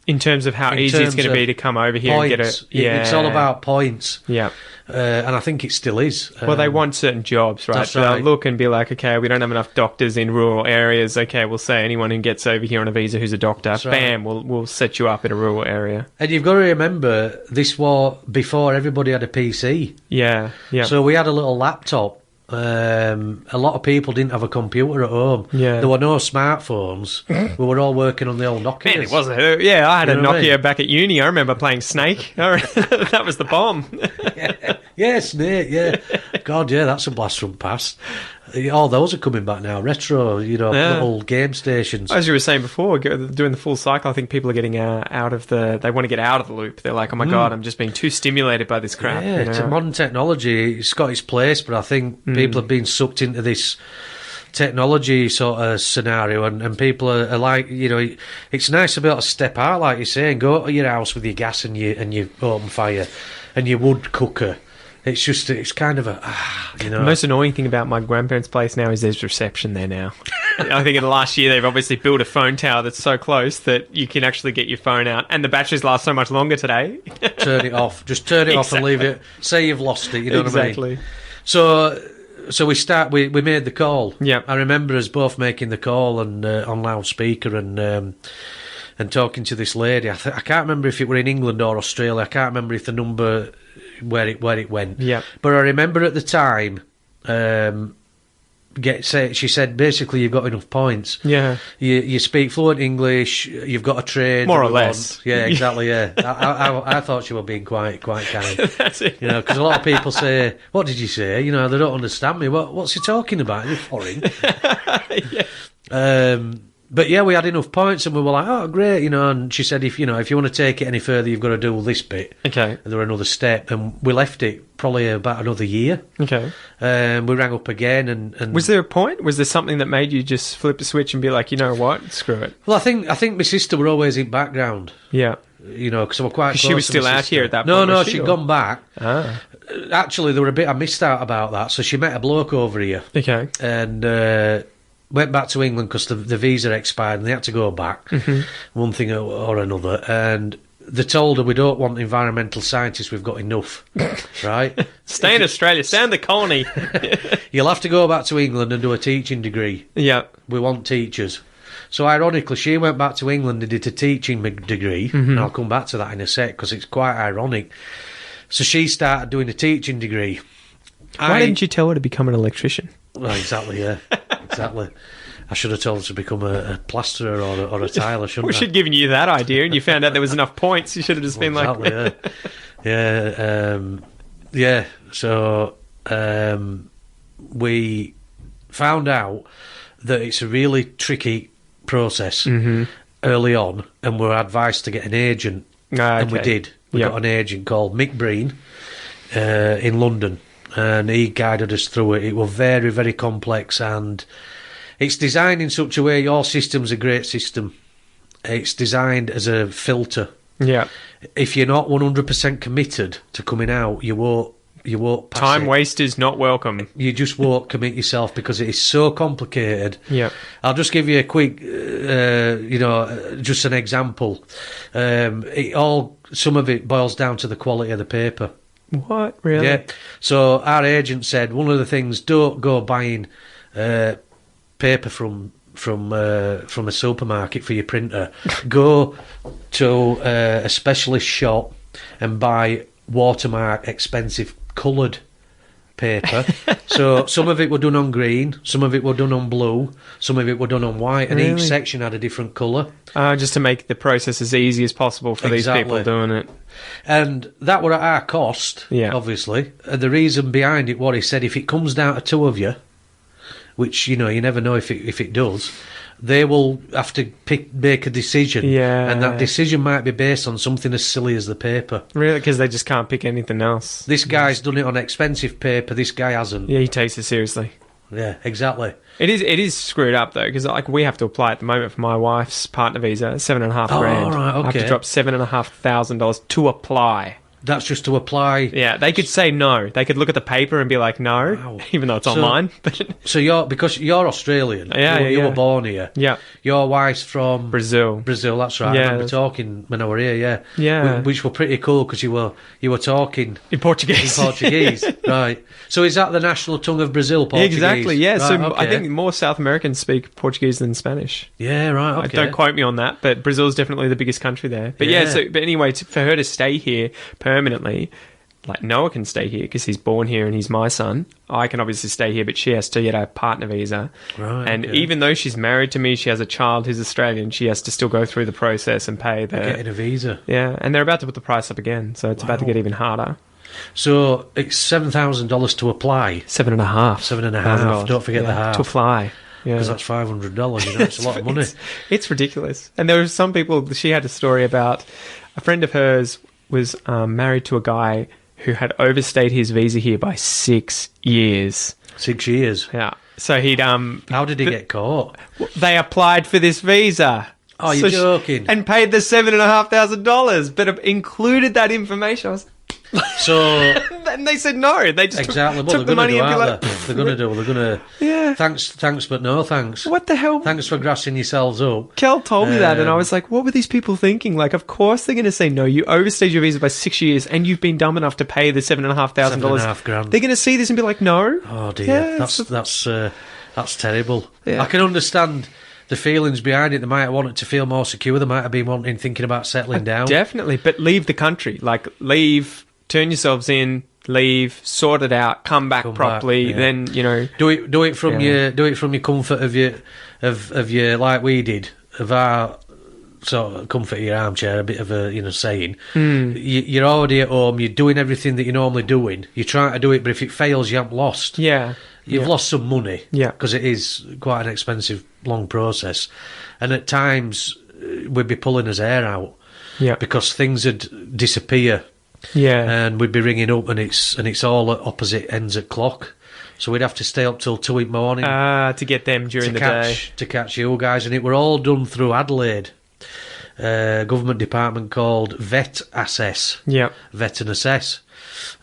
Speaker 1: In terms of how easy it's going to be to come over here and get it.
Speaker 2: Yeah. It's all about points.
Speaker 1: Yeah.
Speaker 2: And I think it still is.
Speaker 1: Well, they want certain jobs, right?
Speaker 2: That's right.
Speaker 1: They'll look and be like, okay, we don't have enough doctors in rural areas. Okay, we'll say anyone who gets over here on a visa who's a doctor,
Speaker 2: That's
Speaker 1: bam, we'll set you up in a rural area.
Speaker 2: And you've got to remember, this was before everybody had a PC.
Speaker 1: Yeah, yeah.
Speaker 2: So we had a little laptop. A lot of people didn't have a computer at home.
Speaker 1: Yeah.
Speaker 2: There were no smartphones. We were all working on the old Nokias.
Speaker 1: Man, it wasn't. Yeah, I had a Nokia back at uni. I remember playing Snake. That was the bomb.
Speaker 2: Yeah, Snake, yeah. God, yeah, that's a blast from the past. All those are coming back now. Retro, little game stations.
Speaker 1: As you were saying before, doing the full cycle, I think people are getting they want to get out of the loop. They're like, oh my God, I'm just being too stimulated by this crap.
Speaker 2: Yeah, modern technology, it's got its place, but I think people have been sucked into this technology sort of scenario, and people are like, it's nice to be able to step out, like you're saying, go to your house with your gas and your open fire and your wood cooker. It's kind of
Speaker 1: The most annoying thing about my grandparents' place now is there's reception there now. I think in the last year they've obviously built a phone tower that's so close that you can actually get your phone out, and the batteries last so much longer today.
Speaker 2: Turn it off. Just turn it off and leave it. Say you've lost it. You know what I mean?
Speaker 1: Exactly.
Speaker 2: So we made the call.
Speaker 1: Yeah.
Speaker 2: I remember us both making the call and on loudspeaker and talking to this lady. I can't remember if it were in England or Australia. I can't remember if the number where it went.
Speaker 1: Yeah.
Speaker 2: But I remember at the time, she said basically you've got enough points.
Speaker 1: Yeah.
Speaker 2: You speak fluent English. You've got a trade.
Speaker 1: More or less.
Speaker 2: Yeah, exactly. Yeah. I thought she was being quite kind.
Speaker 1: That's it.
Speaker 2: Because a lot of people say, "What did you say?" They don't understand me. What's he talking about? You're foreign.
Speaker 1: Yeah.
Speaker 2: But yeah, we had enough points, and we were like, "Oh, great!" And she said, "If you want to take it any further, you've got to do this bit."
Speaker 1: Okay.
Speaker 2: And there were another step, and we left it probably about another year.
Speaker 1: Okay.
Speaker 2: We rang up again, and
Speaker 1: was there a point? Was there something that made you just flip the switch and be like, you know what, screw it?
Speaker 2: Well, I think my sister were always in background.
Speaker 1: Yeah.
Speaker 2: Because I was quite close.
Speaker 1: She was still out here at that point.
Speaker 2: No, she'd gone back.
Speaker 1: Ah.
Speaker 2: Actually, there were a bit I missed out about that. So she met a bloke over here.
Speaker 1: Okay.
Speaker 2: And went back to England because the visa expired and they had to go back, one thing or another. And they told her, we don't want environmental scientists, we've got enough, right?
Speaker 1: Stay in Australia, stay in the colony.
Speaker 2: You'll have to go back to England and do a teaching degree.
Speaker 1: Yeah.
Speaker 2: We want teachers. So ironically, she went back to England and did a teaching degree, and I'll come back to that in a sec because it's quite ironic. So she started doing a teaching degree.
Speaker 1: Why didn't you tell her to become an electrician?
Speaker 2: Well, exactly, yeah. Exactly. I should have told her to become a plasterer or a tiler, shouldn't I?
Speaker 1: We should have given you that idea, and you found out there was enough points. You should have just been
Speaker 2: exactly,
Speaker 1: like...
Speaker 2: yeah. So we found out that it's a really tricky process early on, and we're advised to get an agent, and we did. We got an agent called Mick Breen in London, and he guided us through it. It was very, very complex, and it's designed in such a way. Your system's a great system. It's designed as a filter. Yeah. If you're not 100% committed to coming out, you won't pass
Speaker 1: Time
Speaker 2: it.
Speaker 1: wasters not welcome.
Speaker 2: You just won't commit yourself because it is so complicated.
Speaker 1: Yeah.
Speaker 2: I'll just give you a quick, just an example. Some of it boils down to the quality of the paper.
Speaker 1: What? Really?
Speaker 2: Yeah. So our agent said one of the things: don't go buying paper from a supermarket for your printer. Go to a specialist shop and buy watermark expensive coloured paper. So some of it were done on green, some of it were done on blue, some of it were done on white, and each section had a different colour.
Speaker 1: Just to make the process as easy as possible for these people doing it.
Speaker 2: And that were at our cost, obviously. And the reason behind it, what he said, if it comes down to two of you, which, you never know if it does, they will have to make a decision. Yeah. And that decision might be based on something as silly as the paper.
Speaker 1: Really? Because they just can't pick anything else.
Speaker 2: This guy's done it on expensive paper, this guy hasn't.
Speaker 1: Yeah, he takes it seriously.
Speaker 2: Yeah, exactly.
Speaker 1: It is screwed up, though, because we have to apply at the moment for my wife's partner visa, $7,500.
Speaker 2: Oh, right, okay.
Speaker 1: I have to drop $7,500 to apply.
Speaker 2: That's just to apply.
Speaker 1: Yeah, they could say no. They could look at the paper and be like, no, even though it's online.
Speaker 2: So because you're Australian. You were born here.
Speaker 1: Yeah.
Speaker 2: Your wife's from
Speaker 1: Brazil.
Speaker 2: Brazil, that's right.
Speaker 1: Yeah,
Speaker 2: I remember talking when I were here. Yeah.
Speaker 1: Yeah.
Speaker 2: Which were pretty cool because you were talking
Speaker 1: in Portuguese.
Speaker 2: Right. So is that the national tongue of Brazil? Portuguese.
Speaker 1: Exactly. Yeah.
Speaker 2: Right,
Speaker 1: so
Speaker 2: okay.
Speaker 1: I think more South Americans speak Portuguese than Spanish.
Speaker 2: Yeah. Right. Okay.
Speaker 1: Don't quote me on that, but Brazil's definitely the biggest country there. But but anyway, for her to stay here permanently. Like Noah can stay here because he's born here and he's my son. I can obviously stay here, but she has to get a partner visa.
Speaker 2: Right.
Speaker 1: And even though she's married to me, she has a child who's Australian. She has to still go through the process and pay
Speaker 2: getting a visa.
Speaker 1: Yeah, and they're about to put the price up again, so it's about to get even harder.
Speaker 2: So it's $7,000 to apply.
Speaker 1: $7,500.
Speaker 2: Don't forget the half
Speaker 1: to fly. Yeah,
Speaker 2: because that's $500. It's a lot of money.
Speaker 1: It's ridiculous. And there were some people. She had a story about a friend of hers was married to a guy who had overstayed his visa here by 6 years.
Speaker 2: 6 years?
Speaker 1: Yeah. So he'd...
Speaker 2: How did he get caught?
Speaker 1: They applied for this visa.
Speaker 2: Oh, you're joking.
Speaker 1: And paid the $7,500, but it included that information. I was...
Speaker 2: So...
Speaker 1: and they said no. They just took the money and be like...
Speaker 2: They're going to do. They're going to...
Speaker 1: Yeah.
Speaker 2: Thanks, but no thanks.
Speaker 1: What the hell?
Speaker 2: Thanks for grassing yourselves up.
Speaker 1: Kel told me that, and I was like, what were these people thinking? Like, of course they're going to say no. You overstayed your visa by 6 years, and you've been dumb enough to pay the $7,500.
Speaker 2: $7,500.
Speaker 1: They're going to see this and be like, no.
Speaker 2: Oh, dear. Yeah, that's terrible. Yeah. I can understand... the feelings behind it. They might have wanted to feel more secure. They might have been thinking about settling down.
Speaker 1: Definitely, but leave the country. Like, leave, turn yourselves in, leave, sort it out, come back properly. Then
Speaker 2: do it from your comfort of your like we did, of our sort of comfort of your armchair. A bit of a saying. You're already at home. You're doing everything that you're normally doing. You're trying to do it, but if it fails, you haven't lost.
Speaker 1: Yeah.
Speaker 2: You've lost some money,
Speaker 1: yeah,
Speaker 2: because it is quite an expensive, long process, and at times we'd be pulling his hair out,
Speaker 1: yeah,
Speaker 2: because things would disappear,
Speaker 1: yeah,
Speaker 2: and we'd be ringing up, and it's all at opposite ends of clock, so we'd have to stay up till 2 in the morning
Speaker 1: to get them during the day
Speaker 2: to catch you guys, and it were all done through Adelaide, government department called Vet Assess,
Speaker 1: yeah,
Speaker 2: Vet and Assess,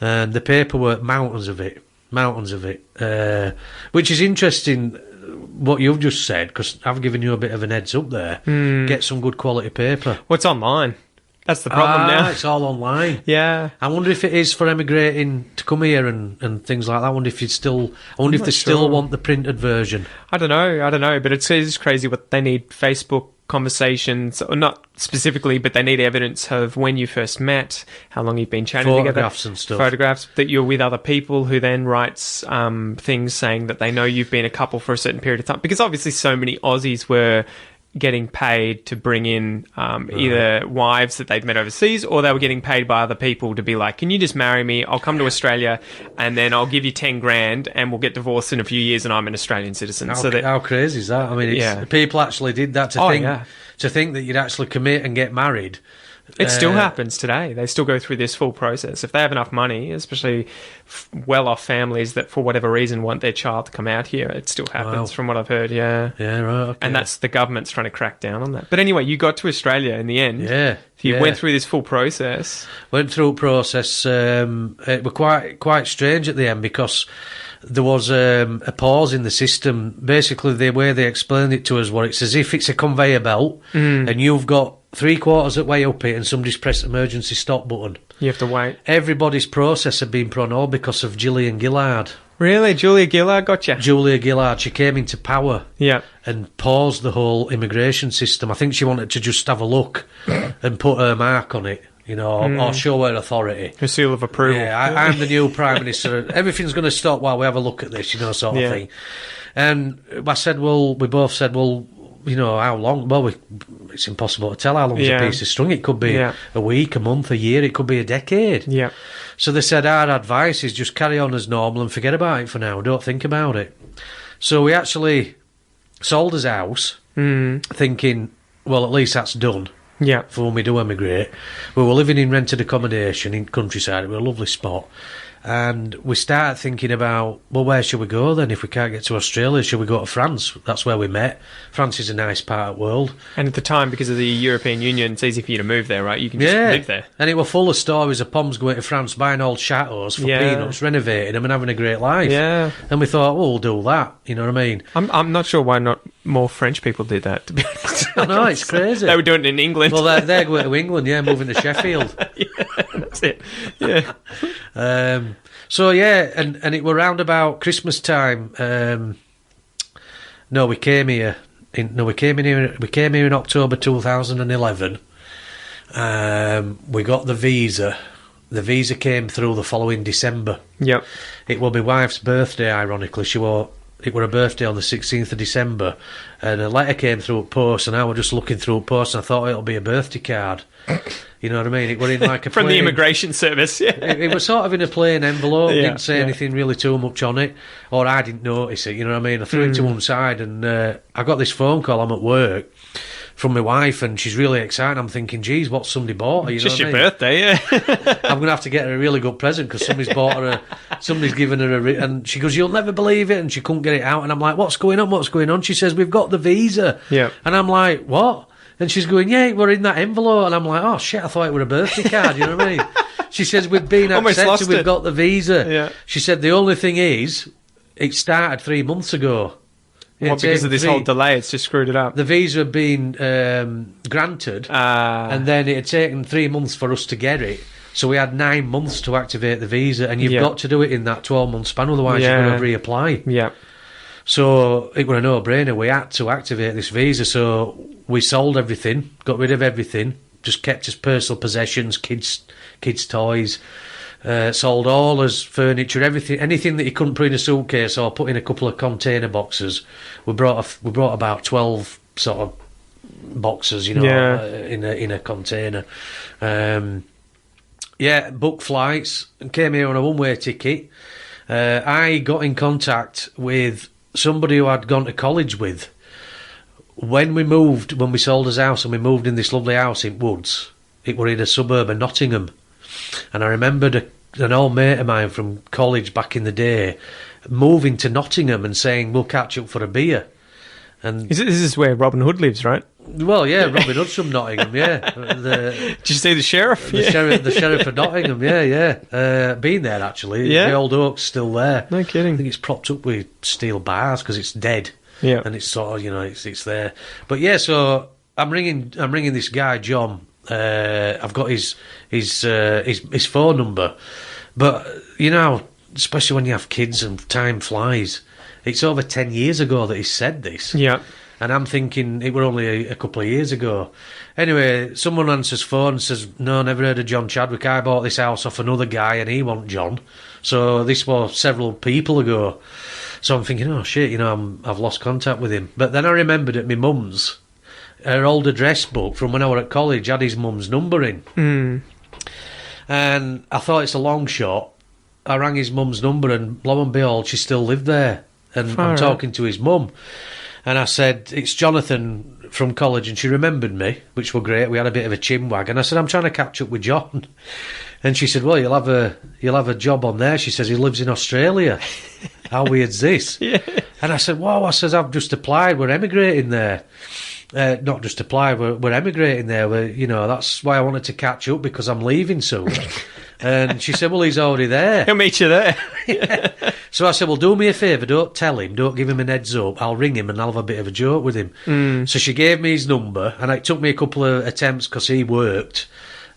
Speaker 2: and the paperwork, mountains of it, which is interesting what you've just said, because I've given you a bit of an heads up there. Get some good quality paper.
Speaker 1: What's online? That's the problem now.
Speaker 2: It's all online.
Speaker 1: Yeah.
Speaker 2: I wonder if it is for emigrating to come here and things like that. I wonder if they still want the printed version.
Speaker 1: I don't know, but it's crazy what they need. Facebook conversations, or not specifically, but they need evidence of when you first met, how long you've been chatting together.
Speaker 2: Photographs and stuff.
Speaker 1: Photographs, that you're with other people, who then writes things saying that they know you've been a couple for a certain period of time. Because obviously so many Aussies were getting paid to bring in either wives that they'd met overseas, or they were getting paid by other people to be like, can you just marry me? I'll come to Australia and then I'll give you 10 grand and we'll get divorced in a few years and I'm an Australian citizen.
Speaker 2: How crazy is that? I mean, people actually did that to think that you'd actually commit and get married.
Speaker 1: It still happens today. They still go through this full process. If they have enough money, especially well-off families that for whatever reason want their child to come out here, it still happens from what I've heard, yeah.
Speaker 2: Yeah, right, okay.
Speaker 1: And that's the government's trying to crack down on that. But anyway, you got to Australia in the end.
Speaker 2: Yeah.
Speaker 1: You went through this full process.
Speaker 2: Went through a process. It was quite strange at the end because there was a pause in the system. Basically, the way they explained it to us was it's as if it's a conveyor belt and you've got 3/4 of the way up it and somebody's pressed the emergency stop button.
Speaker 1: You have to wait.
Speaker 2: Everybody's process had been put on hold because of Gillian Gillard.
Speaker 1: Really? Julia Gillard got you?
Speaker 2: Julia Gillard, she came into power and paused the whole immigration system. I think she wanted to just have a look and put her mark on it, you know, or show her authority.
Speaker 1: Her seal of approval.
Speaker 2: Yeah, I'm the new Prime Minister. Everything's going to stop while we have a look at this, you know, sort of thing. And we both said, you know, how long? Well, it's impossible to tell how long a piece of string. It could be a week, a month, a year. It could be a decade.
Speaker 1: Yeah.
Speaker 2: So they said our advice is just carry on as normal and forget about it for now. Don't think about it. So we actually sold his house, thinking, well, at least that's done.
Speaker 1: Yeah.
Speaker 2: For when we do emigrate. We were living in rented accommodation in countryside. It was a lovely spot. And we started thinking about, well, where should we go then if we can't get to Australia? Should we go to France? That's where we met. France is a nice part of the world.
Speaker 1: And at the time, because of the European Union, it's easy for you to move there, right? You can just live there.
Speaker 2: And it was full of stories of Poms going to France, buying old chateaus for peanuts, renovating them and having a great life.
Speaker 1: Yeah.
Speaker 2: And we thought, well, we'll do that. You know what I mean?
Speaker 1: I'm not sure why not more French people did that, to be honest.
Speaker 2: I know, it's crazy.
Speaker 1: They were doing it in England.
Speaker 2: Well, they're going to England, moving to Sheffield.
Speaker 1: That's it. Yeah.
Speaker 2: So and it were round about Christmas time. We came here in October 2011. We got the visa. The visa came through the following December.
Speaker 1: Yep.
Speaker 2: It was my wife's birthday, ironically. It were a birthday on the 16th of December, and a letter came through a post, and I was just looking through a post, and I thought it'll be a birthday card. You know what I mean? It was in like a
Speaker 1: from the immigration service. Yeah.
Speaker 2: It was sort of in a plain envelope. Didn't say anything really too much on it, or I didn't notice it. You know what I mean? I threw it to one side, and I got this phone call. I'm at work from my wife, and she's really excited. I'm thinking, geez, what somebody bought her? You
Speaker 1: just
Speaker 2: know
Speaker 1: your birthday, yeah.
Speaker 2: I'm going to have to get her a really good present because somebody's bought her somebody's given her and she goes, you'll never believe it, and she couldn't get it out, and I'm like, what's going on? She says, we've got the visa.
Speaker 1: Yeah.
Speaker 2: And I'm like, what? And she's going, yeah, we're in that envelope. And I'm like, oh shit, I thought it were a birthday card. You know what I mean? She says, we've been accepted, we've got the visa.
Speaker 1: Yeah.
Speaker 2: She said, the only thing is, it started 3 months ago.
Speaker 1: Well, because of this whole delay, it's just screwed it up.
Speaker 2: The visa had been granted, and then it had taken 3 months for us to get it. So we had 9 months to activate the visa, and you've got to do it in that 12-month span, otherwise you're going to reapply.
Speaker 1: Yeah.
Speaker 2: So it was a no-brainer. We had to activate this visa, so we sold everything, got rid of everything, just kept his personal possessions, kids' toys. Sold all his furniture, everything, anything that he couldn't put in a suitcase or put in a couple of container boxes. We brought about 12 sort of boxes, in a container. Booked flights and came here on a one-way ticket. I got in contact with somebody who I'd gone to college with. When we sold his house and we moved in this lovely house in Woods, it were in a suburb of Nottingham. And I remembered an old mate of mine from college back in the day moving to Nottingham and saying, we'll catch up for a beer. And
Speaker 1: this is where Robin Hood lives, right?
Speaker 2: Well, yeah, Robin Hood's from Nottingham, yeah.
Speaker 1: Did you see the sheriff?
Speaker 2: The sheriff of Nottingham, yeah. Been there, actually.
Speaker 1: Yeah.
Speaker 2: The old oak's still there.
Speaker 1: No kidding.
Speaker 2: I think it's propped up with steel bars because it's dead.
Speaker 1: Yeah.
Speaker 2: And it's sort of, it's there. But yeah, so I'm ringing this guy, John, I've got his phone number. But, you know, especially when you have kids and time flies, it's over 10 years ago that he said this.
Speaker 1: Yeah.
Speaker 2: And I'm thinking it were only a couple of years ago. Anyway, someone answers phone and says, no, never heard of John Chadwick. I bought this house off another guy and he wasn't John. So this was several people ago. So I'm thinking, oh shit, you know, I've lost contact with him. But then I remembered at my mum's, her old address book from when I were at college had his mum's number in. And I thought it's a long shot. I rang his mum's number and lo and behold, she still lived there. And I'm talking to his mum. And I said, it's Jonathan from college, and she remembered me, which were great. We had a bit of a chinwag, and I said, I'm trying to catch up with John. And she said, well, you'll have a job on there. She says, he lives in Australia. How weird's this?
Speaker 1: Yeah.
Speaker 2: And I said, whoa, I says, I've just applied. We're emigrating there. Not just applied, we're emigrating there. You know, that's why I wanted to catch up, because I'm leaving soon. And she said, well, he's already there.
Speaker 1: He'll meet you there.
Speaker 2: Yeah. So I said, well, do me a favour, don't tell him, don't give him an heads up. I'll ring him and I'll have a bit of a joke with him. So she gave me his number, and it took me a couple of attempts because he worked.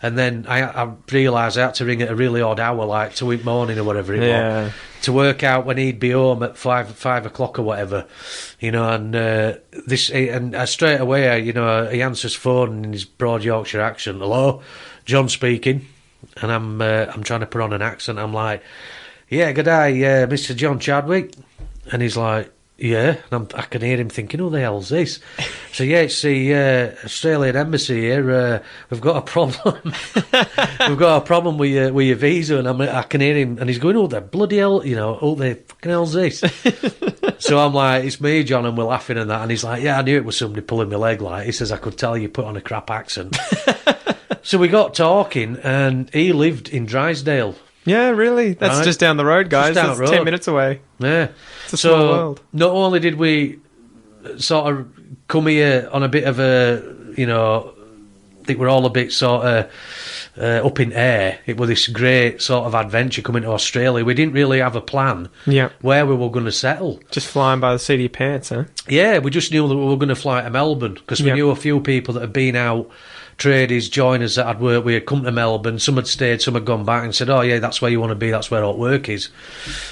Speaker 2: And then I realised I had to ring at a really odd hour, like 2 in the morning or whatever it was, to work out when he'd be home at 5 o'clock or whatever, you know. And straight away, you know, he answers phone in his broad Yorkshire accent. Hello, John speaking. And I'm trying to put on an accent. I'm like, yeah, good day, Mr. John Chadwick. And he's like, yeah. And I can hear him thinking, who the hell's this? So, yeah, it's the Australian Embassy here. We've got a problem. We've got a problem with your visa. And I can hear him, and he's going, oh, the bloody hell, you know, who the fucking hell's this? So I'm like, it's me, John, and we're laughing and that. And he's like, yeah, I knew it was somebody pulling my leg. Like, he says, I could tell you put on a crap accent. So we got talking, and he lived in Drysdale.
Speaker 1: Yeah, really? That's just down the road, guys.
Speaker 2: Just down
Speaker 1: That's 10 minutes away.
Speaker 2: Yeah.
Speaker 1: It's a small world.
Speaker 2: Not only did we sort of come here on a bit of a, you know, I think we're all a bit sort of up in air. It was this great sort of adventure coming to Australia. We didn't really have a plan where we were going to settle.
Speaker 1: Just flying by the seat of your pants, huh?
Speaker 2: Yeah, we just knew that we were going to fly to Melbourne, because we knew a few people that had been out, tradies, joiners that I'd worked with, had come to Melbourne. Some had stayed, some had gone back and said, oh yeah, that's where you want to be, that's where all work is.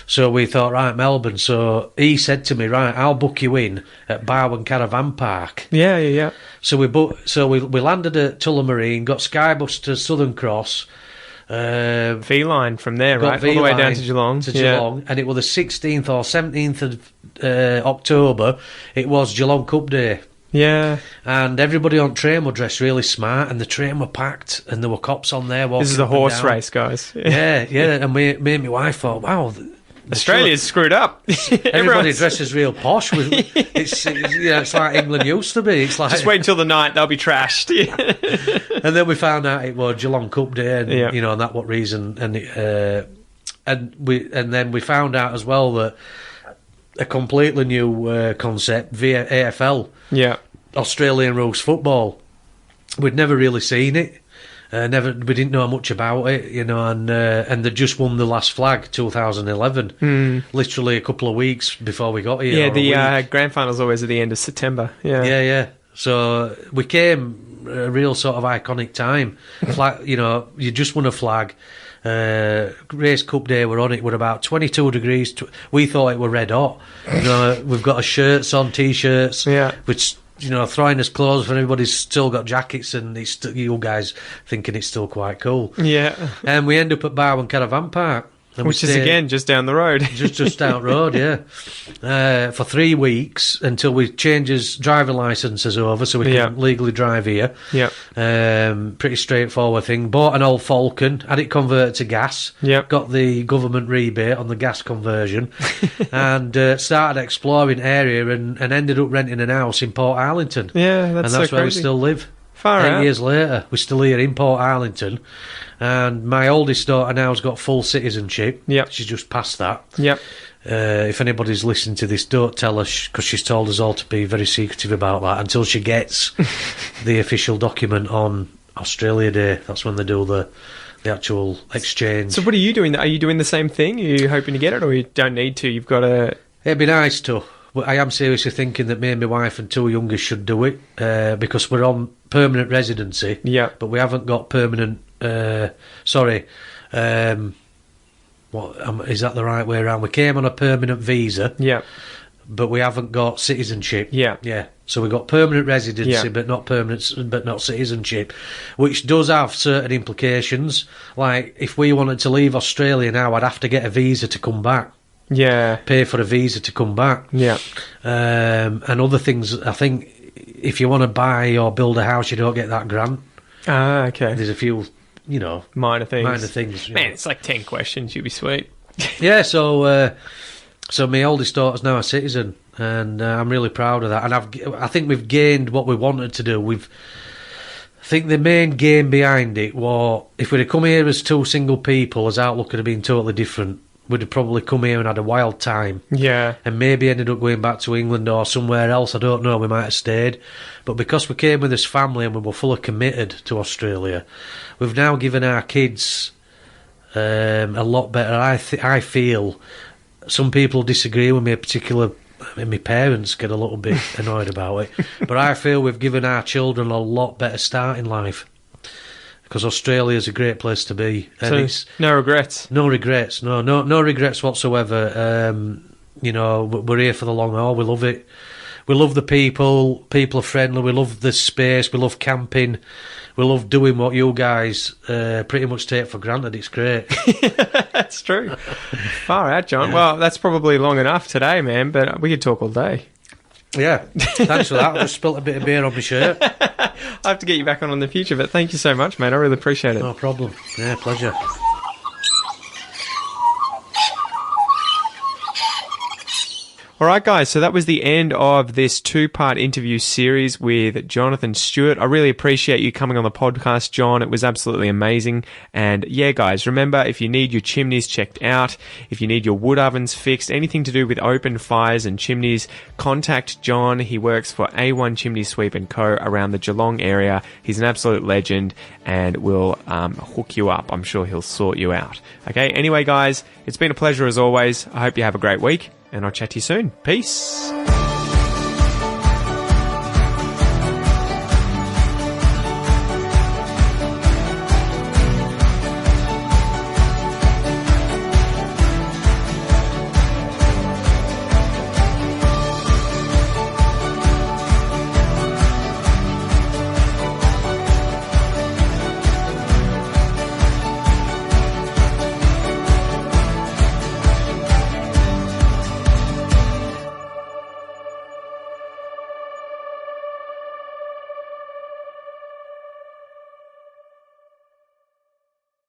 Speaker 2: So we thought, right, Melbourne. So he said to me, right, I'll book you in at Barwon Caravan Park.
Speaker 1: Yeah.
Speaker 2: So we landed at Tullamarine, got Skybus to Southern Cross,
Speaker 1: V-line from there, right? All the way down to Geelong.
Speaker 2: And it was the 16th or 17th of October. It was Geelong Cup Day.
Speaker 1: Yeah.
Speaker 2: And everybody on train were dressed really smart, and the train were packed, and there were cops on there walking.
Speaker 1: This is a horse race, guys.
Speaker 2: Yeah. And me and my wife thought, wow,
Speaker 1: Australia's scred up.
Speaker 2: Everybody dresses real posh. It's like England used to be. It's like,
Speaker 1: just wait until the night, they'll be trashed.
Speaker 2: And then we found out it was Geelong Cup Day, and you know, and that what reason, and then we found out as well that a completely new concept via AFL. Yeah. Australian rules football. We'd never really seen it. We didn't know much about it, you know, and they just won the last flag, 2011, literally a couple of weeks before we got here.
Speaker 1: Yeah, the grand final's always at the end of September.
Speaker 2: Yeah. So we came a real sort of iconic time. Flag, you know, you just won a flag. Race Cup Day, we're on it. We're about 22 degrees. We thought it were red hot. You know, we've got our shirts on, t-shirts, which, you know, throwing us clothes for everybody's still got jackets, and you guys thinking it's still quite cool. Yeah. And we end up at Barwon Caravan Park.
Speaker 1: Which is, again, just down the road.
Speaker 2: just down the road, yeah. For 3 weeks until we change his driving licences over so we can legally drive here. Yeah. Pretty straightforward thing. Bought an old Falcon, had it converted to gas. Yeah. Got the government rebate on the gas conversion. And started exploring area and ended up renting an house in Port Arlington.
Speaker 1: Yeah, that's so crazy.
Speaker 2: And that's where we still live.
Speaker 1: Far
Speaker 2: 8
Speaker 1: out.
Speaker 2: years later, we're still here in Port Arlington, and my oldest daughter now's got full citizenship. Yep. She's just passed that. Yep. If anybody's listening to this, don't tell her, because she's told us all to be very secretive about that until she gets the official document on Australia Day. That's when they do the actual exchange.
Speaker 1: So what are you doing? Are you doing the same thing? Are you hoping to get it, or you don't need to? You've got a...
Speaker 2: It'd be nice to, I am seriously thinking that me and my wife and two youngest should do it because we're on permanent residency.
Speaker 1: Yeah.
Speaker 2: But we haven't got permanent. Is that the right way around? We came on a permanent visa.
Speaker 1: Yeah.
Speaker 2: But we haven't got citizenship.
Speaker 1: Yeah.
Speaker 2: Yeah. So we've got permanent residency,
Speaker 1: Yeah.
Speaker 2: but not citizenship, which does have certain implications. Like, if we wanted to leave Australia now, I'd have to get a visa to come back.
Speaker 1: Yeah.
Speaker 2: Pay for a visa to come back.
Speaker 1: Yeah.
Speaker 2: And other things, I think, if you want to buy or build a house, you don't get that grant.
Speaker 1: Ah, okay.
Speaker 2: There's a few,
Speaker 1: Minor things.
Speaker 2: Man,
Speaker 1: it's like 10 questions. You'll be sweet.
Speaker 2: Yeah, so my oldest daughter's now a citizen, and I'm really proud of that. And I think we've gained what we wanted to do. I think the main game behind it was, if we'd have come here as two single people, as outlook would have been totally different. We'd have probably come here and had a wild time.
Speaker 1: Yeah.
Speaker 2: And maybe ended up going back to England or somewhere else. I don't know. We might have stayed. But because we came with this family and we were fully committed to Australia, we've now given our kids a lot better. I feel some people disagree with me, my parents get a little bit annoyed about it. But I feel we've given our children a lot better start in life. Because Australia is a great place to be, and
Speaker 1: So,
Speaker 2: it's
Speaker 1: no regrets.
Speaker 2: no regrets, no regrets whatsoever. We're here for the long haul. We love it. We love the people. People are friendly. We love the space. We love camping. We love doing what you guys pretty much take for granted. It's great.
Speaker 1: That's true. Far out, John. Well, that's probably long enough today, man, but we could talk all day.
Speaker 2: Yeah, thanks for that. I just spilt a bit of beer on my shirt.
Speaker 1: I have to get you back on in the future, but thank you so much, mate. I really appreciate it.
Speaker 2: No problem. Yeah, pleasure.
Speaker 1: All right, guys, so that was the end of this two-part interview series with Jonathan Stewart. I really appreciate you coming on the podcast, John. It was absolutely amazing. And yeah, guys, remember, if you need your chimneys checked out, if you need your wood ovens fixed, anything to do with open fires and chimneys, contact John. He works for A1 Chimney Sweep & Co. around the Geelong area. He's an absolute legend and will hook you up. I'm sure he'll sort you out. Okay, anyway, guys, it's been a pleasure as always. I hope you have a great week, and I'll chat to you soon. Peace.